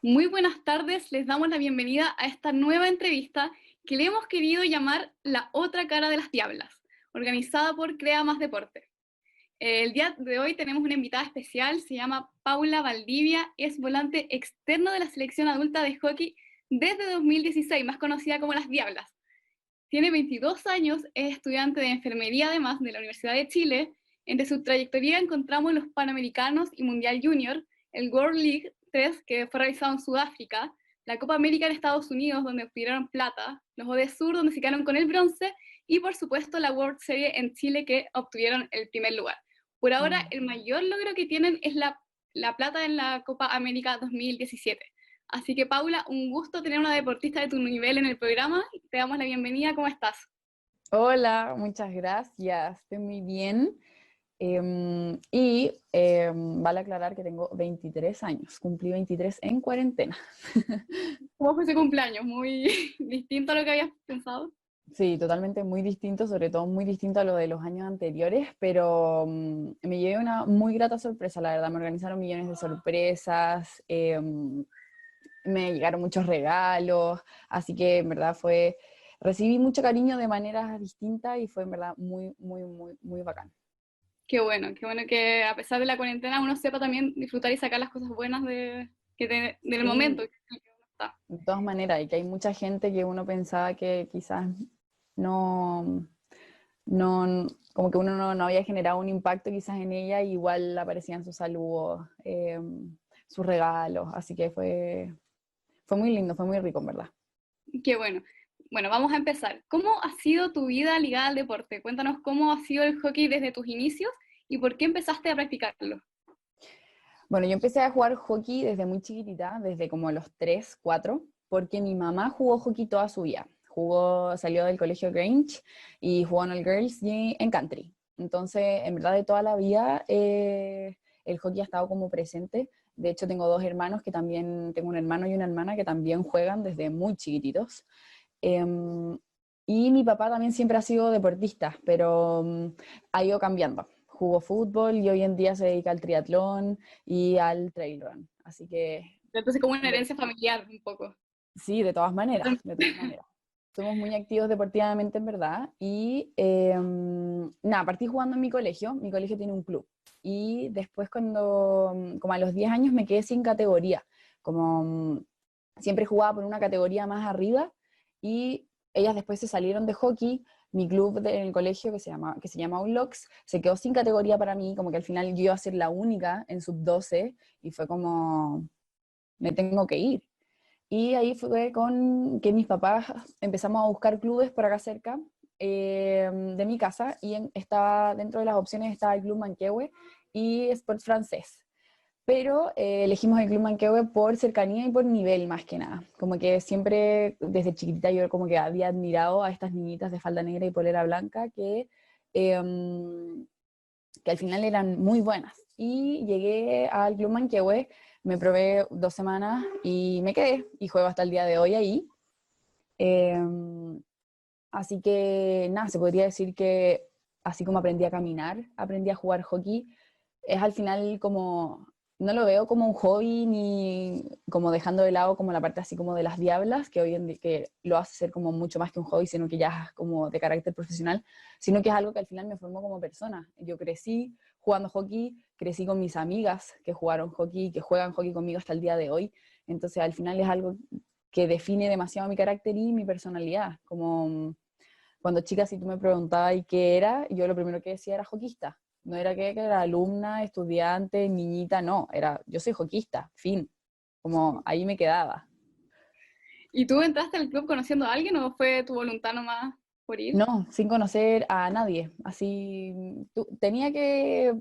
Muy buenas tardes, les damos la bienvenida a esta nueva entrevista que le hemos querido llamar La otra cara de las diablas, organizada por Crea Más Deporte. El día de hoy tenemos una invitada especial, se llama Paula Valdivia, es volante externo de la selección adulta de hockey desde 2016, más conocida como Las Diablas. Tiene 22 años, es estudiante de enfermería además de la Universidad de Chile. Entre su trayectoria encontramos los Panamericanos y Mundial Junior, el World League 3, que fue realizado en Sudáfrica, la Copa América en Estados Unidos, donde obtuvieron plata, los ODESUR, donde se quedaron con el bronce, y por supuesto la World Series en Chile, que obtuvieron el primer lugar. Por ahora, Mm. el mayor logro que tienen es la plata en la Copa América 2017. Así que Paula, un gusto tener una deportista de tu nivel en el programa. Te damos la bienvenida, ¿cómo estás? Hola, muchas gracias. Estoy muy bien. Vale aclarar que tengo 23 años. Cumplí 23 en cuarentena. ¿Cómo fue ese cumpleaños? ¿Muy distinto a lo que habías pensado? Sí, totalmente muy distinto, sobre todo muy distinto a lo de los años anteriores, pero me llevé una muy grata sorpresa, la verdad. Me organizaron millones de sorpresas, me llegaron muchos regalos, así que en verdad recibí mucho cariño de maneras distintas y fue en verdad muy, muy, muy, muy bacán. Qué bueno que a pesar de la cuarentena uno sepa también disfrutar y sacar las cosas buenas del momento Sí, en el que uno está. de todas maneras, y que hay mucha gente que uno pensaba que quizás no, no, como que uno no había generado un impacto quizás en ella, y igual aparecían sus saludos, sus regalos, así que fue muy lindo, fue muy rico, en verdad. Qué bueno. Bueno, vamos a empezar. ¿Cómo ha sido tu vida ligada al deporte? Cuéntanos cómo ha sido el hockey desde tus inicios y por qué empezaste a practicarlo. Bueno, yo empecé a jugar hockey desde muy chiquitita, desde como los 3 4 porque mi mamá jugó hockey toda su vida. Salió del colegio Grange y jugó en el Girls y en Country. Entonces, en verdad, de toda la vida, el hockey ha estado como presente. De hecho, tengo dos hermanos que también, tengo un hermano y una hermana que también juegan desde muy chiquititos. Em, y mi papá también siempre ha sido deportista, pero ha ido cambiando. Jugó fútbol y hoy en día se dedica al triatlón y al trail run. Así que Entonces, como una de- herencia familiar, un poco. sí, de todas maneras. Somos muy activos deportivamente, en verdad. Y nada, partí jugando en mi colegio tiene un club. Y después como a los 10 años me quedé sin categoría. Como siempre jugaba por una categoría más arriba y ellas después se salieron de hockey. Mi club en el colegio, que se llama Unlocks, se quedó sin categoría para mí, como que al final yo iba a ser la única en sub 12 y fue como, me tengo que ir. Y ahí fue con que mis papás empezamos a buscar clubes por acá cerca de mi casa y estaba dentro de las opciones estaba el Club Manquehue y Sport Francés. Pero elegimos el Club Manquehue por cercanía y por nivel más que nada. Como que siempre desde chiquitita yo como que había admirado a estas niñitas de falda negra y polera blanca que al final eran muy buenas. Y llegué al Club Manquehue, me probé 2 semanas y me quedé, y juego hasta el día de hoy ahí. Eh, Así que nada, se podría decir que así como aprendí a caminar, aprendí a jugar hockey, es al final como, no lo veo como un hobby ni como dejando de lado como la parte así como de las diablas, que hoy en día que lo hace ser como mucho más que un hobby, sino que ya es como de carácter profesional, sino que es algo que al final me formó como persona. Yo crecí jugando hockey, crecí con mis amigas que jugaron hockey, que juegan hockey conmigo hasta el día de hoy, entonces al final es algo que define demasiado mi carácter y mi personalidad, como cuando chica, si tú me preguntabas y qué era, yo lo primero que decía era hockeyista. No era que era alumna, estudiante, niñita, no, era yo soy hockeyista, fin. Como ahí me quedaba. ¿Y tú entraste al club conociendo a alguien o fue tu voluntad nomás por ir? No, sin conocer a nadie. Así tenía que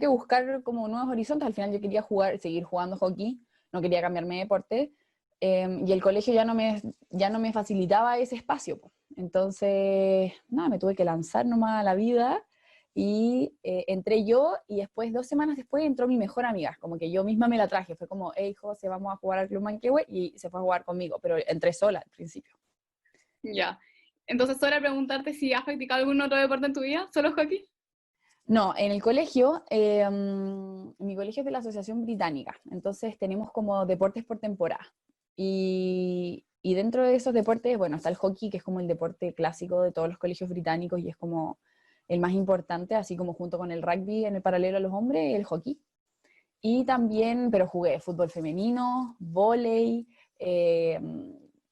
buscar como nuevos horizontes. Al final yo quería seguir jugando hockey, no quería cambiarme de deporte. Y el colegio ya no me facilitaba ese espacio, po. Entonces, nada, me tuve que lanzar nomás a la vida y entré yo y después, 2 semanas después, entró mi mejor amiga, como que yo misma me la traje, fue como, hey, José, vamos a jugar al Club Manquehue y se fue a jugar conmigo, pero entré sola al principio. Ya. Entonces, solo preguntarte si has practicado algún otro deporte en tu vida, solo hockey. No, en el colegio, mi colegio es de la Asociación Británica, entonces tenemos como deportes por temporada. Y dentro de esos deportes, bueno, está el hockey, que es como el deporte clásico de todos los colegios británicos y es como el más importante, así como junto con el rugby en el paralelo a los hombres, el hockey. Y también, pero jugué fútbol femenino, vóley, eh,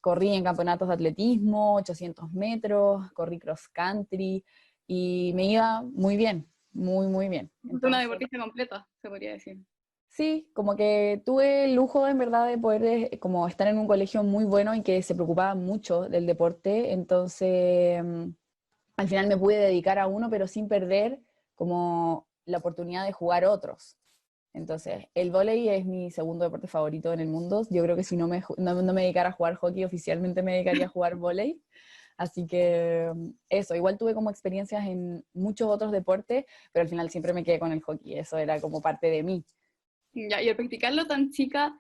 corrí en campeonatos de atletismo, 800 metros, corrí cross country y me iba muy bien, muy, muy bien. Una Entonces, deportista completa, se podría decir. sí, como que tuve el lujo en verdad de poder como estar en un colegio muy bueno y que se preocupaba mucho del deporte, entonces al final me pude dedicar a uno, pero sin perder como la oportunidad de jugar otros. Entonces, el vóley es mi segundo deporte favorito en el mundo. Yo creo que si no me dedicara a jugar hockey, oficialmente me dedicaría a jugar vóley. Así que eso, igual tuve como experiencias en muchos otros deportes, pero al final siempre me quedé con el hockey. Eso era como parte de mí. Ya, y al practicarlo tan chica,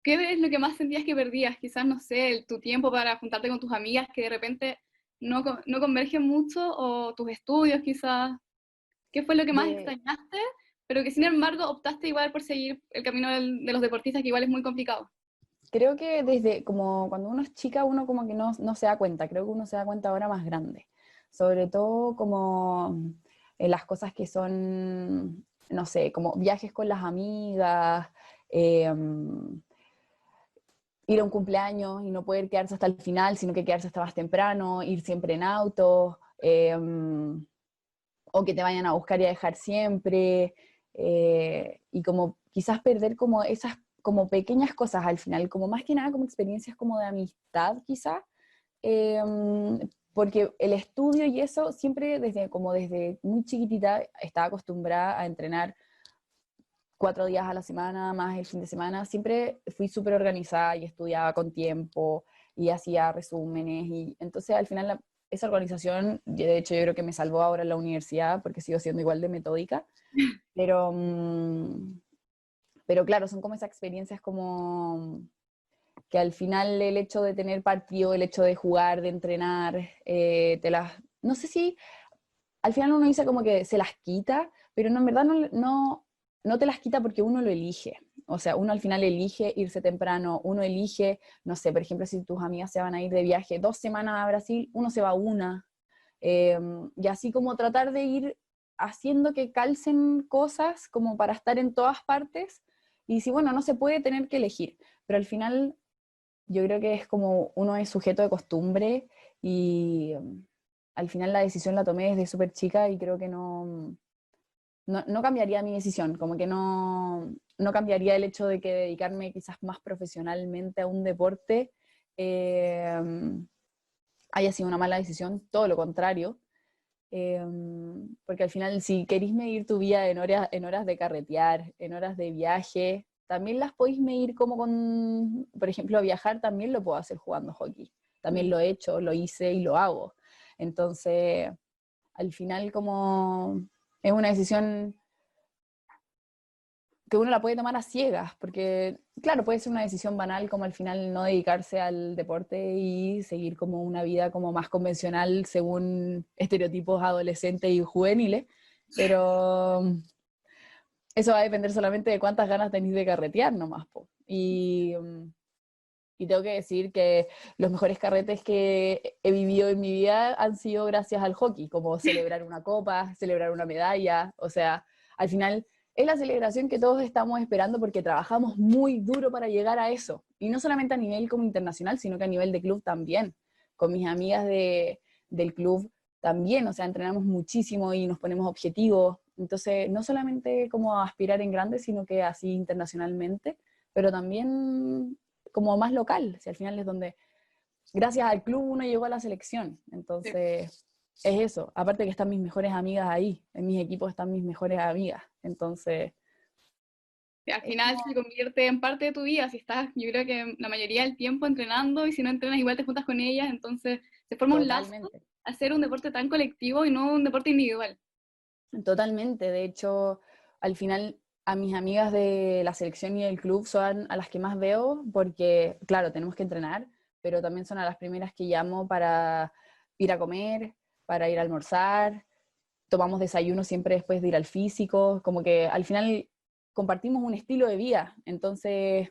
¿qué es lo que más sentías que perdías? Quizás, no sé, tu tiempo para juntarte con tus amigas que de repente no convergen mucho, o tus estudios quizás. ¿Qué fue lo que más De, extrañaste? Pero que sin embargo optaste igual por seguir el camino de los deportistas, que igual es muy complicado. Creo que desde como cuando uno es chica, uno como que no se da cuenta. Creo que uno se da cuenta ahora más grande. Sobre todo como las cosas que son, no sé, como viajes con las amigas, eh, ir a un cumpleaños y no poder quedarse hasta el final, sino que quedarse hasta más temprano, ir siempre en auto, o que te vayan a buscar y a dejar siempre, y como quizás perder como esas como pequeñas cosas al final, como más que nada como experiencias como de amistad quizás, eh, porque el estudio y eso siempre desde muy chiquitita estaba acostumbrada a entrenar 4 días a la semana, más el fin de semana, siempre fui súper organizada y estudiaba con tiempo y hacía resúmenes y entonces al final esa organización, de hecho yo creo que me salvó ahora en la universidad porque sigo siendo igual de metódica, pero, pero claro, son como esas experiencias como que al final el hecho de tener partido, el hecho de jugar, de entrenar, no sé si al final uno dice como que se las quita, pero no, en verdad no te las quita porque uno lo elige. O sea, uno al final elige irse temprano, uno elige, no sé, por ejemplo, si tus amigas se van a ir de viaje 2 semanas a Brasil, uno se va una. Eh, y así como tratar de ir haciendo que calcen cosas como para estar en todas partes. Y si, bueno, no se puede tener que elegir, pero al final yo creo que es como uno es sujeto de costumbre y al final la decisión la tomé desde súper chica y creo que no cambiaría mi decisión, como que no cambiaría el hecho de que dedicarme quizás más profesionalmente a un deporte eh, haya sido una mala decisión, todo lo contrario. eh, Porque al final si queréis medir tu vida en horas de carretear, en horas de viaje, también las podéis medir como con, por ejemplo, viajar también lo puedo hacer jugando hockey. También lo he hecho, lo hice y lo hago. Entonces, al final como es una decisión que uno la puede tomar a ciegas, porque claro, puede ser una decisión banal como al final no dedicarse al deporte y seguir como una vida como más convencional según estereotipos adolescentes y juveniles, pero eso va a depender solamente de cuántas ganas tenéis de carretear nomás, po. Y tengo que decir que los mejores carretes que he vivido en mi vida han sido gracias al hockey, como celebrar una copa, celebrar una medalla, o sea, al final es la celebración que todos estamos esperando porque trabajamos muy duro para llegar a eso, y no solamente a nivel como internacional, sino que a nivel de club también, con mis amigas del club también, o sea, entrenamos muchísimo y nos ponemos objetivos, entonces no solamente como aspirar en grande, sino que así internacionalmente, pero también como más local, si al final es donde, gracias al club uno llegó a la selección, Sí. entonces es eso, aparte que están mis mejores amigas ahí, en mis equipos están mis mejores amigas, entonces Al es final como se convierte en parte de tu vida, si estás, yo creo que la mayoría del tiempo entrenando, y si no entrenas igual te juntas con ellas, entonces se forma un lazo totalmente, a hacer un deporte tan colectivo y no un deporte individual. totalmente, de hecho, al final a mis amigas de la selección y del club son a las que más veo porque, claro, tenemos que entrenar, pero también son a las primeras que llamo para ir a comer, para ir a almorzar, tomamos desayuno siempre después de ir al físico, como que al final compartimos un estilo de vida, entonces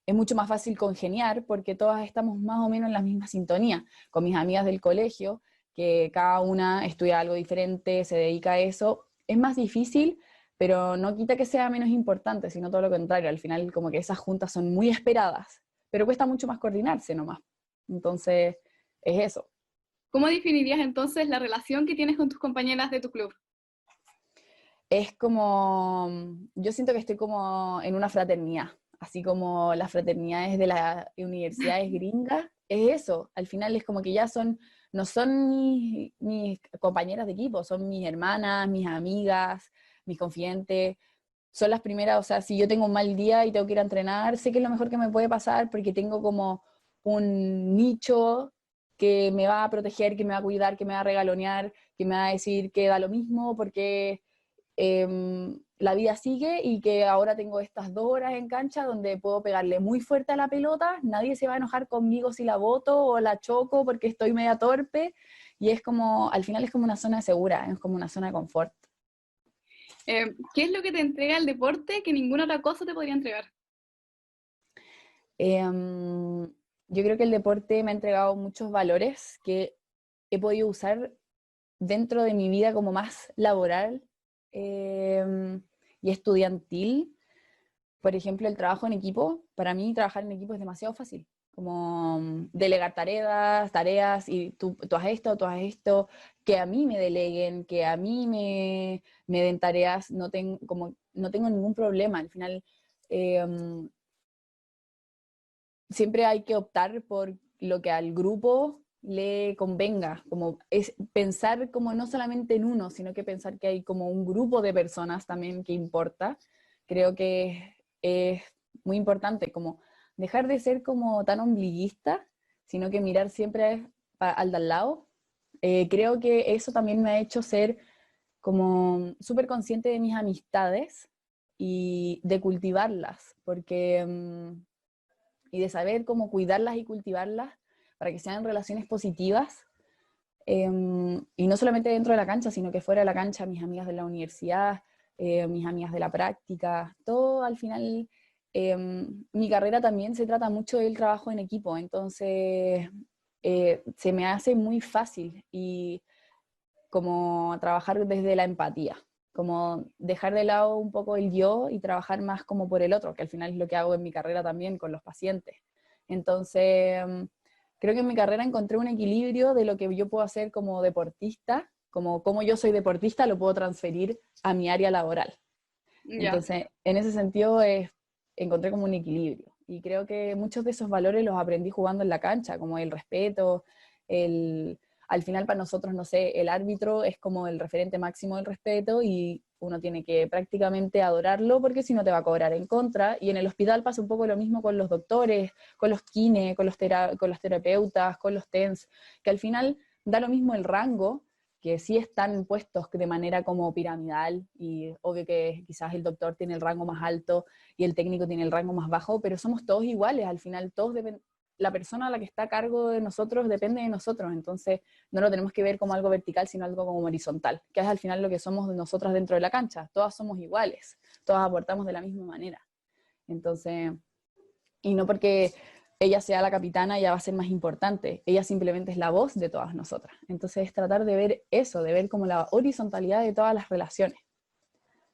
es mucho más fácil congeniar porque todas estamos más o menos en la misma sintonía. Con mis amigas del colegio, que cada una estudia algo diferente, se dedica a eso, es más difícil, pero no quita que sea menos importante, sino todo lo contrario. Al final como que esas juntas son muy esperadas, pero cuesta mucho más coordinarse nomás. Entonces, es eso. ¿Cómo definirías entonces la relación que tienes con tus compañeras de tu club? Es como, yo siento que estoy como en una fraternidad, así como las fraternidades de las universidades gringas, es eso, al final es como que ya son, no son mis compañeras de equipo, son mis hermanas, mis amigas, mis confidentes, son las primeras, o sea, si yo tengo un mal día y tengo que ir a entrenar, sé que es lo mejor que me puede pasar porque tengo como un nicho que me va a proteger, que me va a cuidar, que me va a regalonear, que me va a decir que da lo mismo porque la vida sigue y que ahora tengo estas 2 horas en cancha donde puedo pegarle muy fuerte a la pelota, nadie se va a enojar conmigo si la boto o la choco porque estoy media torpe, y es como, al final es como una zona segura, es como una zona de confort. ¿Qué es lo que te entrega el deporte que ninguna otra cosa te podría entregar? Yo creo que el deporte me ha entregado muchos valores que he podido usar dentro de mi vida como más laboral y estudiantil. Por ejemplo, el trabajo en equipo, para mí trabajar en equipo es demasiado fácil, como delegar tareas y tú tú haz esto, que a mí me deleguen, que a mí me den tareas, como, no tengo ningún problema. Al final, eh, siempre hay que optar por lo que al grupo le convenga, como es pensar como no solamente en uno, sino que pensar que hay como un grupo de personas también que importa. Creo que es muy importante como dejar de ser como tan ombliguista, sino que mirar siempre al de al lado. Creo que eso también me ha hecho ser como súper consciente de mis amistades y de cultivarlas, porque y de saber cómo cuidarlas y cultivarlas para que sean relaciones positivas, y no solamente dentro de la cancha, sino que fuera de la cancha, mis amigas de la universidad, mis amigas de la práctica, todo al final, mi carrera también se trata mucho del trabajo en equipo, entonces se me hace muy fácil y como trabajar desde la empatía, como dejar de lado un poco el yo y trabajar más como por el otro, que al final es lo que hago en mi carrera también con los pacientes. Entonces, creo que en mi carrera encontré un equilibrio de lo que yo puedo hacer como deportista, como yo soy deportista, lo puedo transferir a mi área laboral. Ya. Entonces, en ese sentido, encontré como un equilibrio. Y creo que muchos de esos valores los aprendí jugando en la cancha, como el respeto, al final para nosotros, no sé, el árbitro es como el referente máximo del respeto y uno tiene que prácticamente adorarlo porque si no te va a cobrar en contra. Y en el hospital pasa un poco lo mismo con los doctores, con los kine, con los terapeutas, con los TENS, que al final da lo mismo el rango, que sí están puestos de manera como piramidal, y obvio que quizás el doctor tiene el rango más alto y el técnico tiene el rango más bajo, pero somos todos iguales, al final la persona a la que está a cargo de nosotros depende de nosotros, entonces no lo tenemos que ver como algo vertical, sino algo como horizontal, que es al final lo que somos nosotras dentro de la cancha, todas somos iguales, todas aportamos de la misma manera, entonces, y no porque ella sea la capitana, ella va a ser más importante. Ella simplemente es la voz de todas nosotras. Entonces es tratar de ver eso, de ver como la horizontalidad de todas las relaciones.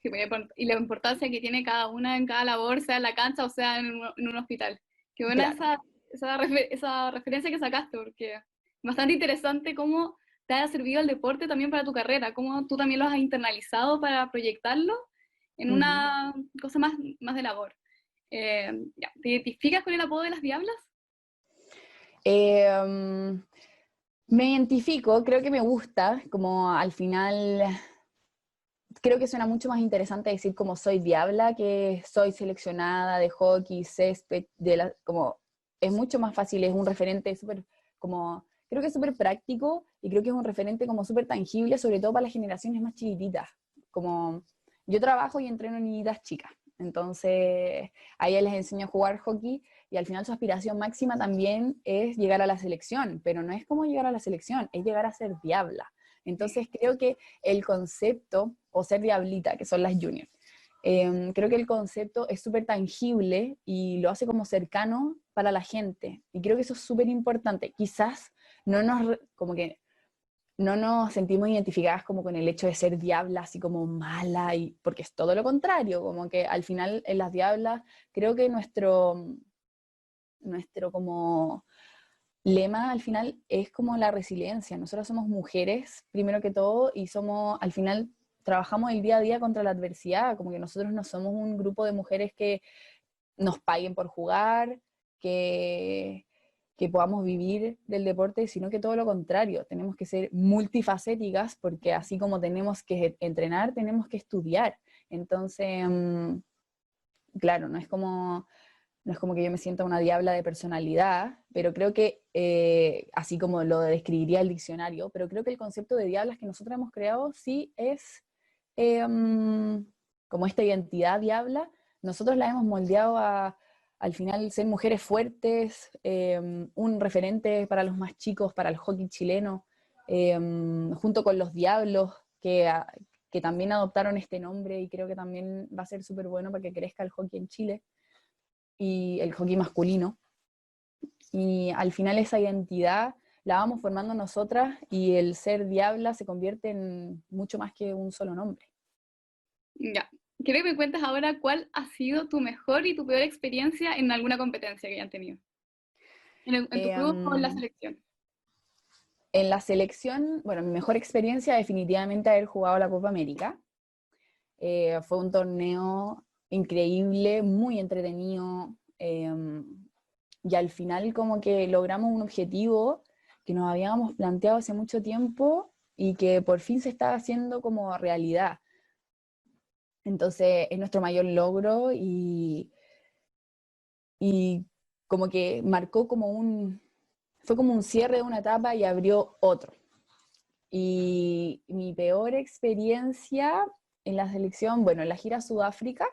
Sí, y la importancia que tiene cada una en cada labor, sea en la cancha o sea en un hospital. Qué buena Claro. esa referencia que sacaste, porque es bastante interesante cómo te ha servido el deporte también para tu carrera, cómo tú también lo has internalizado para proyectarlo en Ujú. una cosa más de labor. Ya, ¿te identificas con el apodo de las diablas? Eh, Me identifico, creo que me gusta, como al final, creo que suena mucho más interesante decir como soy diabla que soy seleccionada de hockey, césped, como es mucho más fácil, es un referente súper, como, creo que es súper práctico y creo que es un referente como súper tangible, sobre todo para las generaciones más chiquititas. Como yo trabajo y entreno en niñitas chicas, entonces a ellas les enseño a jugar hockey y al final su aspiración máxima también es llegar a la selección, pero no es como llegar a la selección, es llegar a ser diabla. Entonces creo que el concepto, o ser diablita, que son las juniors, creo que el concepto es súper tangible y lo hace como cercano para la gente. Y creo que eso es súper importante. Quizás como que no nos sentimos identificadas como con el hecho de ser diabla, así como mala, porque es todo lo contrario, como que al final en las diablas creo que nuestro como lema al final es como la resiliencia. Nosotros somos mujeres, primero que todo, y al final trabajamos el día a día contra la adversidad, como que nosotros no somos un grupo de mujeres que nos paguen por jugar, que podamos vivir del deporte, sino que todo lo contrario, tenemos que ser multifacéticas, porque así como tenemos que entrenar, tenemos que estudiar. Entonces, claro, no es como que yo me sienta una diabla de personalidad, pero creo que, así como lo describiría el diccionario, pero creo que el concepto de diablas que nosotros hemos creado sí es como esta identidad diabla. Nosotros la hemos moldeado al final ser mujeres fuertes, un referente para los más chicos, para el hockey chileno, junto con los Diablos, que también adoptaron este nombre y creo que también va a ser súper bueno para que crezca el hockey en Chile y el hockey masculino. Y al final esa identidad la vamos formando nosotras y el ser diabla se convierte en mucho más que un solo nombre. Ya. Quiero que me cuentes ahora cuál ha sido tu mejor y tu peor experiencia en alguna competencia que hayan tenido. En tu club o en la selección. En la selección, bueno, mi mejor experiencia definitivamente haber jugado la Copa América. Fue un torneo increíble, muy entretenido, y al final como que logramos un objetivo que nos habíamos planteado hace mucho tiempo y que por fin se está haciendo como realidad. Entonces es nuestro mayor logro y como que marcó fue como un cierre de una etapa y abrió otro. Y mi peor experiencia en la selección, bueno, en la gira a Sudáfrica,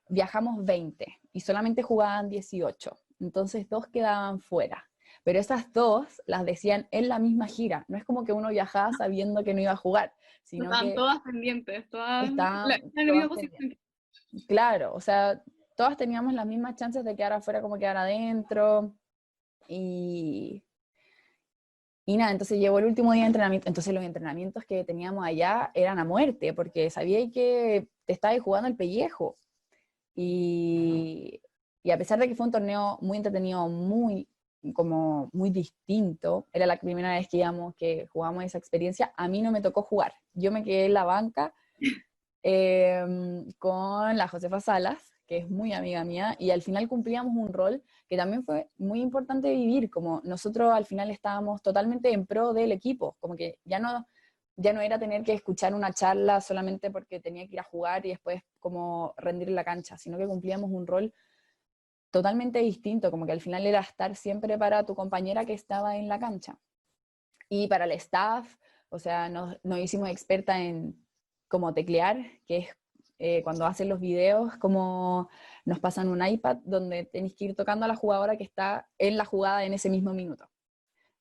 viajamos 20 y solamente jugaban 18, entonces 2 quedaban fuera. Pero esas 2 las decían en la misma gira, no es como que uno viajaba sabiendo que no iba a jugar, sino Estaban que todas pendientes, todas estaban en la misma todas posición. pendientes. Claro, o sea, todas teníamos las mismas chances de quedar afuera como quedar adentro, y, y nada, entonces llegó el último día de entrenamiento, entonces los entrenamientos que teníamos allá eran a muerte, porque sabía que te estabas jugando el pellejo. Y, y a pesar de que fue un torneo muy entretenido, como muy distinto, era la primera vez que jugamos esa experiencia, a mí no me tocó jugar. Yo me quedé en la banca con la Josefa Salas, que es muy amiga mía, y al final cumplíamos un rol que también fue muy importante vivir, como nosotros al final estábamos totalmente en pro del equipo, como que ya no era tener que escuchar una charla solamente porque tenía que ir a jugar y después como rendir en la cancha, sino que cumplíamos un rol totalmente distinto, como que al final era estar siempre para tu compañera que estaba en la cancha. Y para el staff, o sea, nos hicimos experta en cómo teclear, que es cuando hacen los videos, como nos pasan un iPad donde tenéis que ir tocando a la jugadora que está en la jugada en ese mismo minuto.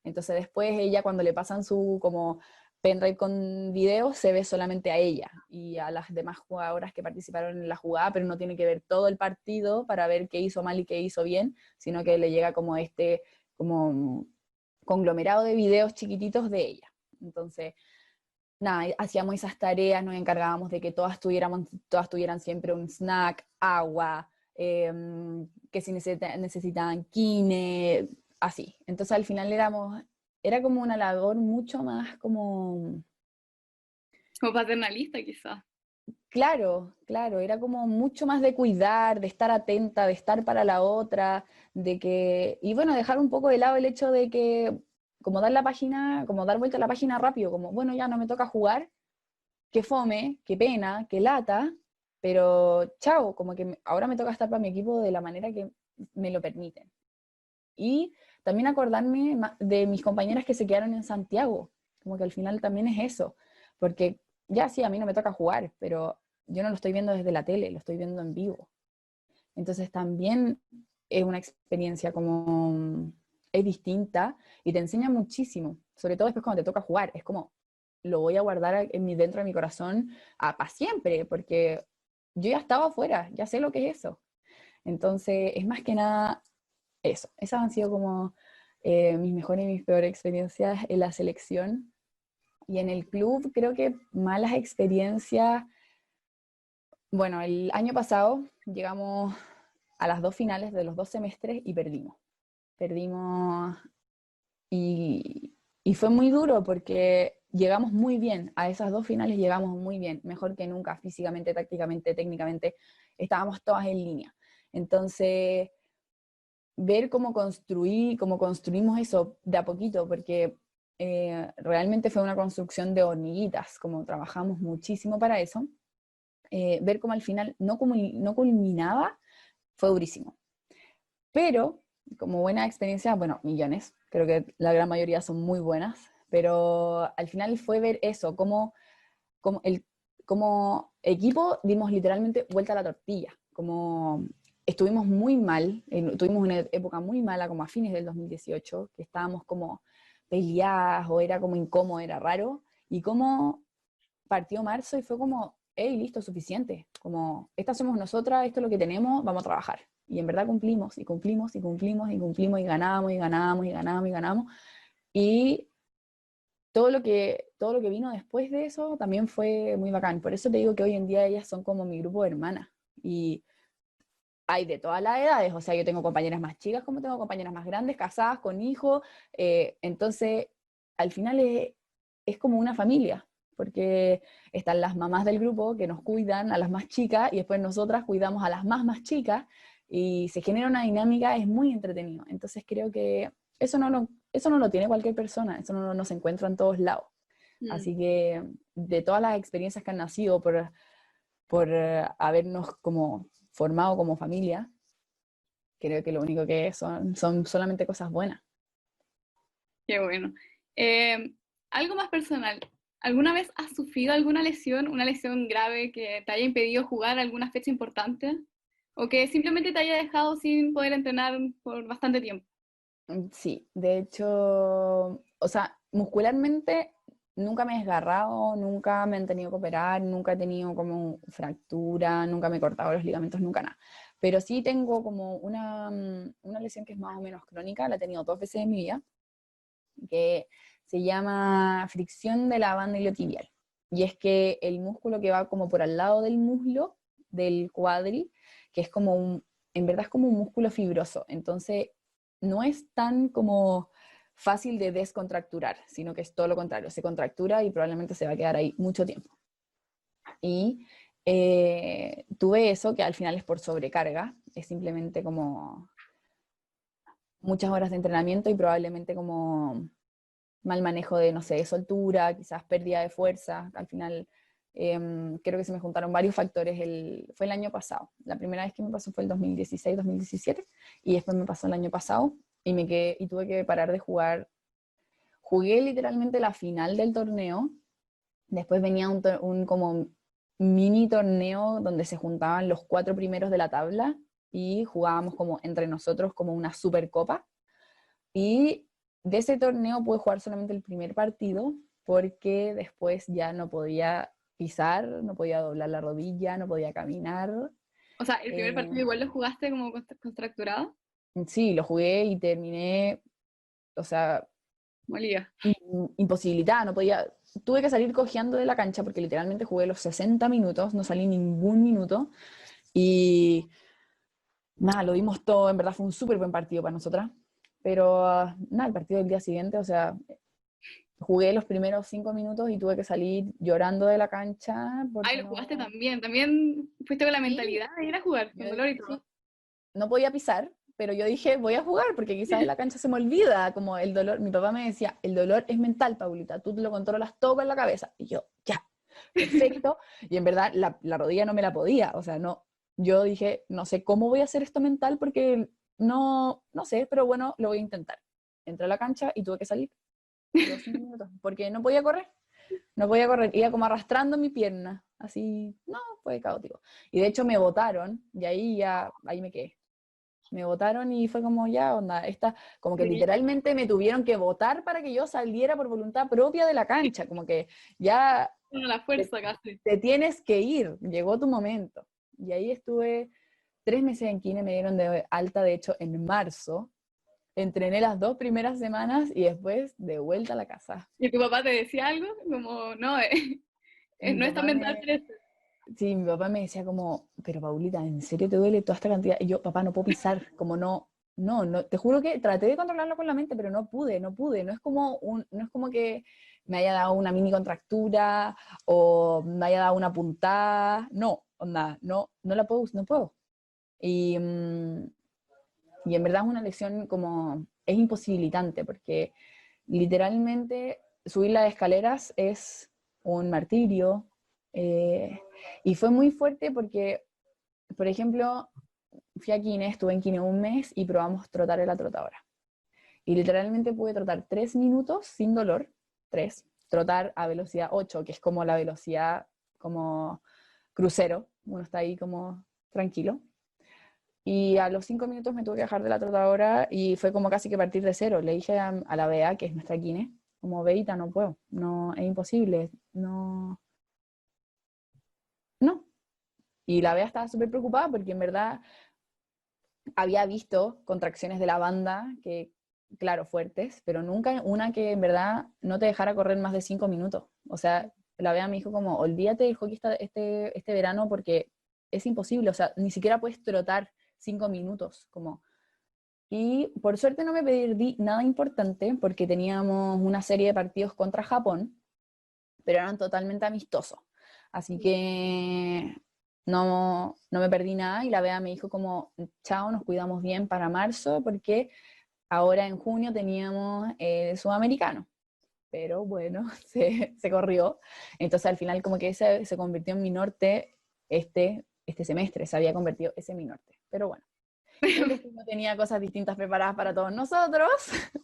Entonces después ella cuando le pasan su como pendrive con videos se ve solamente a ella y a las demás jugadoras que participaron en la jugada, pero no tiene que ver todo el partido para ver qué hizo mal y qué hizo bien, sino que le llega como como conglomerado de videos chiquititos de ella. Entonces, nada, hacíamos esas tareas, nos encargábamos de que todas tuvieran siempre un snack, agua, que si necesitaban kine, así. Entonces al final era como una labor mucho más como, Como paternalista, quizás. claro, era como mucho más de cuidar, de estar atenta, de estar para la otra, y bueno, dejar un poco de lado el hecho de que, como como dar vuelta a la página rápido, como, bueno, ya no me toca jugar, qué fome, qué pena, qué lata, pero chao, como que ahora me toca estar para mi equipo de la manera que me lo permiten. Y también acordarme de mis compañeras que se quedaron en Santiago, como que al final también es eso, porque ya sí, a mí no me toca jugar, pero yo no lo estoy viendo desde la tele, lo estoy viendo en vivo. Entonces también es una experiencia como, es distinta y te enseña muchísimo, sobre todo después cuando te toca jugar, es como lo voy a guardar dentro de mi corazón para siempre, porque yo ya estaba afuera, ya sé lo que es eso. Entonces, es más que nada eso. Esas han sido como mis mejores y mis peores experiencias en la selección. Y en el club creo que malas experiencias. Bueno, el año pasado llegamos a las 2 finales de los 2 semestres y perdimos. Perdimos y fue muy duro porque llegamos muy bien, a esas 2 finales llegamos muy bien, mejor que nunca, físicamente, tácticamente, técnicamente, estábamos todas en línea. Entonces, ver cómo construimos eso de a poquito, porque realmente fue una construcción de hormiguitas, como trabajamos muchísimo para eso, ver cómo al final no culminaba, fue durísimo. Pero, como buena experiencia, bueno, millones, creo que la gran mayoría son muy buenas, pero al final fue ver eso, como equipo dimos literalmente vuelta a la tortilla, como estuvimos muy mal, tuvimos una época muy mala como a fines del 2018, que estábamos como peleadas o era como incómodo, era raro, y como partió marzo y fue como, hey, listo, suficiente, como, estas somos nosotras, esto es lo que tenemos, vamos a trabajar. Y en verdad cumplimos, y cumplimos, y cumplimos, y cumplimos, y ganamos, y ganamos, y ganamos, y ganamos. Y todo lo que vino después de eso también fue muy bacán. Por eso te digo que hoy en día ellas son como mi grupo de hermanas. Y hay de todas las edades, o sea, yo tengo compañeras más chicas como tengo compañeras más grandes, casadas, con hijos. Entonces, al final es como una familia, porque están las mamás del grupo que nos cuidan a las más chicas y después nosotras cuidamos a las más chicas y se genera una dinámica, es muy entretenido. Entonces creo que eso no lo tiene cualquier persona, eso no se encuentra en todos lados. Mm. Así que de todas las experiencias que han nacido por habernos como formado como familia, creo que lo único que es son solamente cosas buenas. Qué bueno. Eh, Algo más personal. ¿Alguna vez has sufrido alguna lesión, una lesión grave que te haya impedido jugar alguna fecha importante? ¿O que simplemente te haya dejado sin poder entrenar por bastante tiempo? Sí, de hecho, o sea, muscularmente nunca me he desgarrado, nunca me han tenido que operar, nunca he tenido como fractura, nunca me he cortado los ligamentos, nunca nada. Pero sí tengo como una lesión que es más o menos crónica, la he tenido 2 veces en mi vida, que se llama fricción de la banda iliotibial. Y es que el músculo que va como por al lado del muslo, del cuádril, que es como en verdad es como un músculo fibroso. Entonces, no es tan como fácil de descontracturar, sino que es todo lo contrario, se contractura y probablemente se va a quedar ahí mucho tiempo. Y tuve eso, que al final es por sobrecarga, es simplemente como muchas horas de entrenamiento y probablemente como mal manejo de, no sé, soltura, quizás pérdida de fuerza. Al final, creo que se me juntaron varios factores. Fue el año pasado. La primera vez que me pasó fue el 2016, 2017, y después me pasó el año pasado y me quedé, y tuve que parar de jugar. Jugué literalmente la final del torneo. Después venía un como mini torneo donde se juntaban los 4 primeros de la tabla y jugábamos como entre nosotros como una supercopa. Y de ese torneo pude jugar solamente el primer partido porque después ya no podía pisar, no podía doblar la rodilla, no podía caminar. O sea, el primer Eh, partido igual lo jugaste como contracturado. sí, lo jugué y terminé, o sea, Molía. imposibilitada, no podía. Tuve que salir cojeando de la cancha porque literalmente jugué los 60 minutos, no salí ningún minuto y nada, lo dimos todo, en verdad fue un súper buen partido para nosotras, pero nada, el partido del día siguiente, o sea, jugué los primeros 5 minutos y tuve que salir llorando de la cancha Ay, porque lo jugaste no. también. También fuiste con la Sí, mentalidad de ir a jugar, con dolor y todo. sí, no podía pisar, pero yo dije, voy a jugar porque quizás en la cancha se me olvida, como el dolor. Mi papá me decía, el dolor es mental, Paulita, tú te lo controlas todo con la cabeza. Y yo, ya, perfecto. Y en verdad la rodilla no me la podía, o sea, no. Yo dije, no sé cómo voy a hacer esto mental porque no sé, pero bueno, lo voy a intentar. Entré a la cancha y tuve que salir los 5 minutos porque no podía correr. No podía correr, iba como arrastrando mi pierna, así, no, fue caótico. Y de hecho me botaron y ahí me quedé. Me votaron y fue como ya, onda, como que Sí, literalmente me tuvieron que votar para que yo saliera por voluntad propia de la cancha, como que ya con la te, fuerza casi. te tienes que ir, llegó tu momento. Y ahí estuve 3 meses en kine, me dieron de alta, de hecho, en marzo. Entrené las 2 primeras semanas y después de vuelta a la casa. ¿Y tu papá te decía algo? Como, no, Mi no es tan papá mental me, ser eso. sí, mi papá me decía como, pero Paulita, ¿en serio te duele toda esta cantidad? Y yo, papá, no puedo pisar, como no, te juro que traté de controlarlo con la mente, pero no pude, no es como que me haya dado una mini contractura o me haya dado una puntada, no, onda, no la puedo, no puedo. Y, y en verdad es una lesión como, es imposibilitante, porque literalmente subir las escaleras es un martirio, y fue muy fuerte porque, por ejemplo, fui a Kine, estuve en Kine un mes y probamos trotar en la trotadora. Y literalmente pude trotar 3 minutos sin dolor, 3, trotar a velocidad 8, que es como la velocidad como crucero, uno está ahí como tranquilo. Y a los 5 minutos me tuve que bajar de la trotadora y fue como casi que partir de cero. Le dije a la Bea, que es nuestra Kine, como Beita, no puedo, no, es imposible, no. Y la Bea estaba súper preocupada porque en verdad había visto contracciones de la banda que, claro, fuertes, pero nunca una que en verdad no te dejara correr más de 5 minutos. O sea, la Bea me dijo como, olvídate del hockey este verano porque es imposible, o sea, ni siquiera puedes trotar 5 minutos, como. Y por suerte no me perdí nada importante porque teníamos una serie de partidos contra Japón, pero eran totalmente amistosos. Así que no me perdí nada y la Bea me dijo como, chao, nos cuidamos bien para marzo porque ahora en junio teníamos el sudamericano. Pero bueno, se corrió. Entonces al final como que se convirtió en mi norte este semestre, se había convertido ese en mi norte. Pero bueno, el destino tenía cosas distintas preparadas para todos nosotros.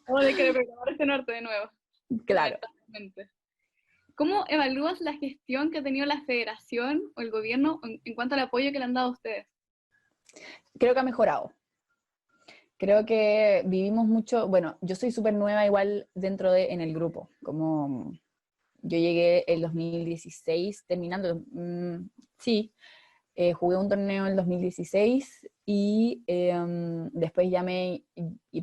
O de que preparar este norte de nuevo, Claro, lamentablemente. ¿Cómo evalúas la gestión que ha tenido la federación o el gobierno en cuanto al apoyo que le han dado a ustedes? creo que ha mejorado. Creo que vivimos mucho, bueno, yo soy súper nueva igual en el grupo, como yo llegué el 2016 terminando, sí, jugué un torneo en el 2016 y después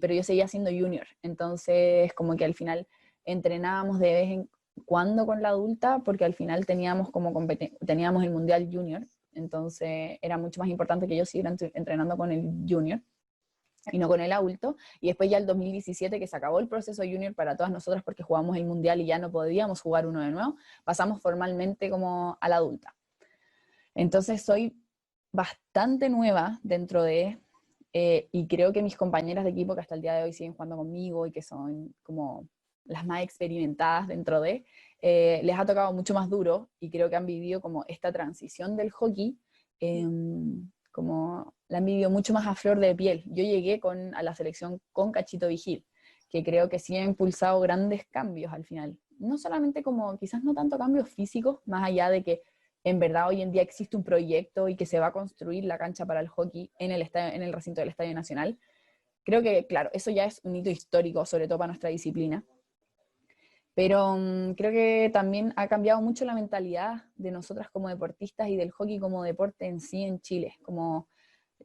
pero yo seguía siendo junior, entonces como que al final entrenábamos de vez en cuando con la adulta porque al final teníamos el Mundial Junior, entonces era mucho más importante que yo siguiera entrenando con el junior y no con el adulto, y después ya el 2017 que se acabó el proceso junior para todas nosotras porque jugamos el mundial y ya no podíamos jugar uno de nuevo, pasamos formalmente como a la adulta. Entonces soy bastante nueva y creo que mis compañeras de equipo que hasta el día de hoy siguen jugando conmigo y que son como las más experimentadas les ha tocado mucho más duro y creo que han vivido como esta transición del hockey, eh, como la han vivido mucho más a flor de piel. Yo llegué a la selección con Cachito Vigil, que creo que sí ha impulsado grandes cambios al final. No solamente como, quizás no tanto cambios físicos, más allá de que en verdad hoy en día existe un proyecto y que se va a construir la cancha para el hockey en el recinto del Estadio Nacional. Creo que, claro, eso ya es un hito histórico, sobre todo para nuestra disciplina. Pero creo que también ha cambiado mucho la mentalidad de nosotras como deportistas y del hockey como deporte en sí en Chile. Como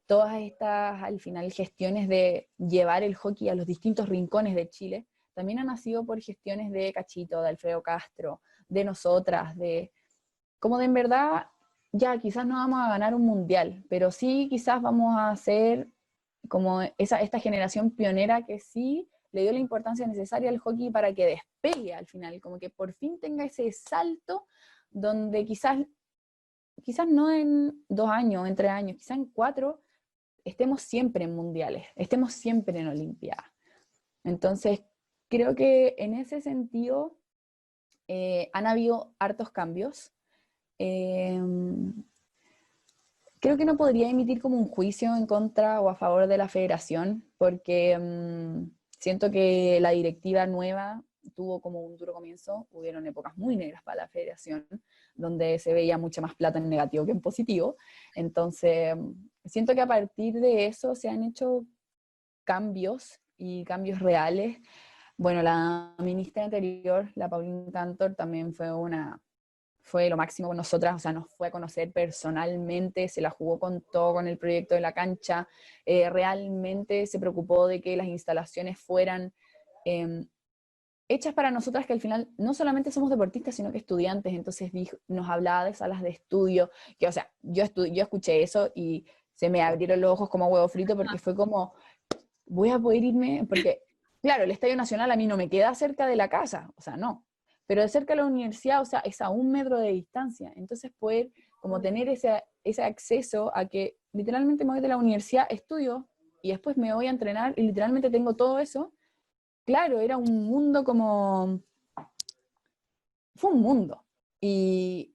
todas estas, al final, gestiones de llevar el hockey a los distintos rincones de Chile, también han nacido por gestiones de Cachito, de Alfredo Castro, de nosotras, como de en verdad, ya quizás no vamos a ganar un mundial, pero sí quizás vamos a ser como esta generación pionera que sí le dio la importancia necesaria al hockey para que despegue al final, como que por fin tenga ese salto donde quizás no en 2 años, en 3 años, quizás en 4, estemos siempre en mundiales, estemos siempre en Olimpiadas. Entonces, creo que en ese sentido han habido hartos cambios. Eh, Creo que no podría emitir como un juicio en contra o a favor de la federación, porque siento que la directiva nueva tuvo como un duro comienzo, hubieron épocas muy negras para la federación, donde se veía mucha más plata en negativo que en positivo. Entonces, siento que a partir de eso se han hecho cambios y cambios reales. Bueno, la ministra anterior, la Pauline Cantor, también fue lo máximo con nosotras, o sea, nos fue a conocer personalmente, se la jugó con todo, con el proyecto de la cancha, realmente se preocupó de que las instalaciones fueran hechas para nosotras, que al final no solamente somos deportistas, sino que estudiantes. Entonces nos hablaba de salas de estudio, que o sea, yo escuché eso y se me abrieron los ojos como huevo frito, porque fue como, voy a poder irme, porque claro, el Estadio Nacional a mí no me queda cerca de la casa, o sea, no, pero de cerca de la universidad, o sea, es a 1 metro de distancia. Entonces poder como tener ese acceso a que literalmente me voy de la universidad, estudio, y después me voy a entrenar, y literalmente tengo todo eso. Claro, era un mundo como... Fue un mundo. Y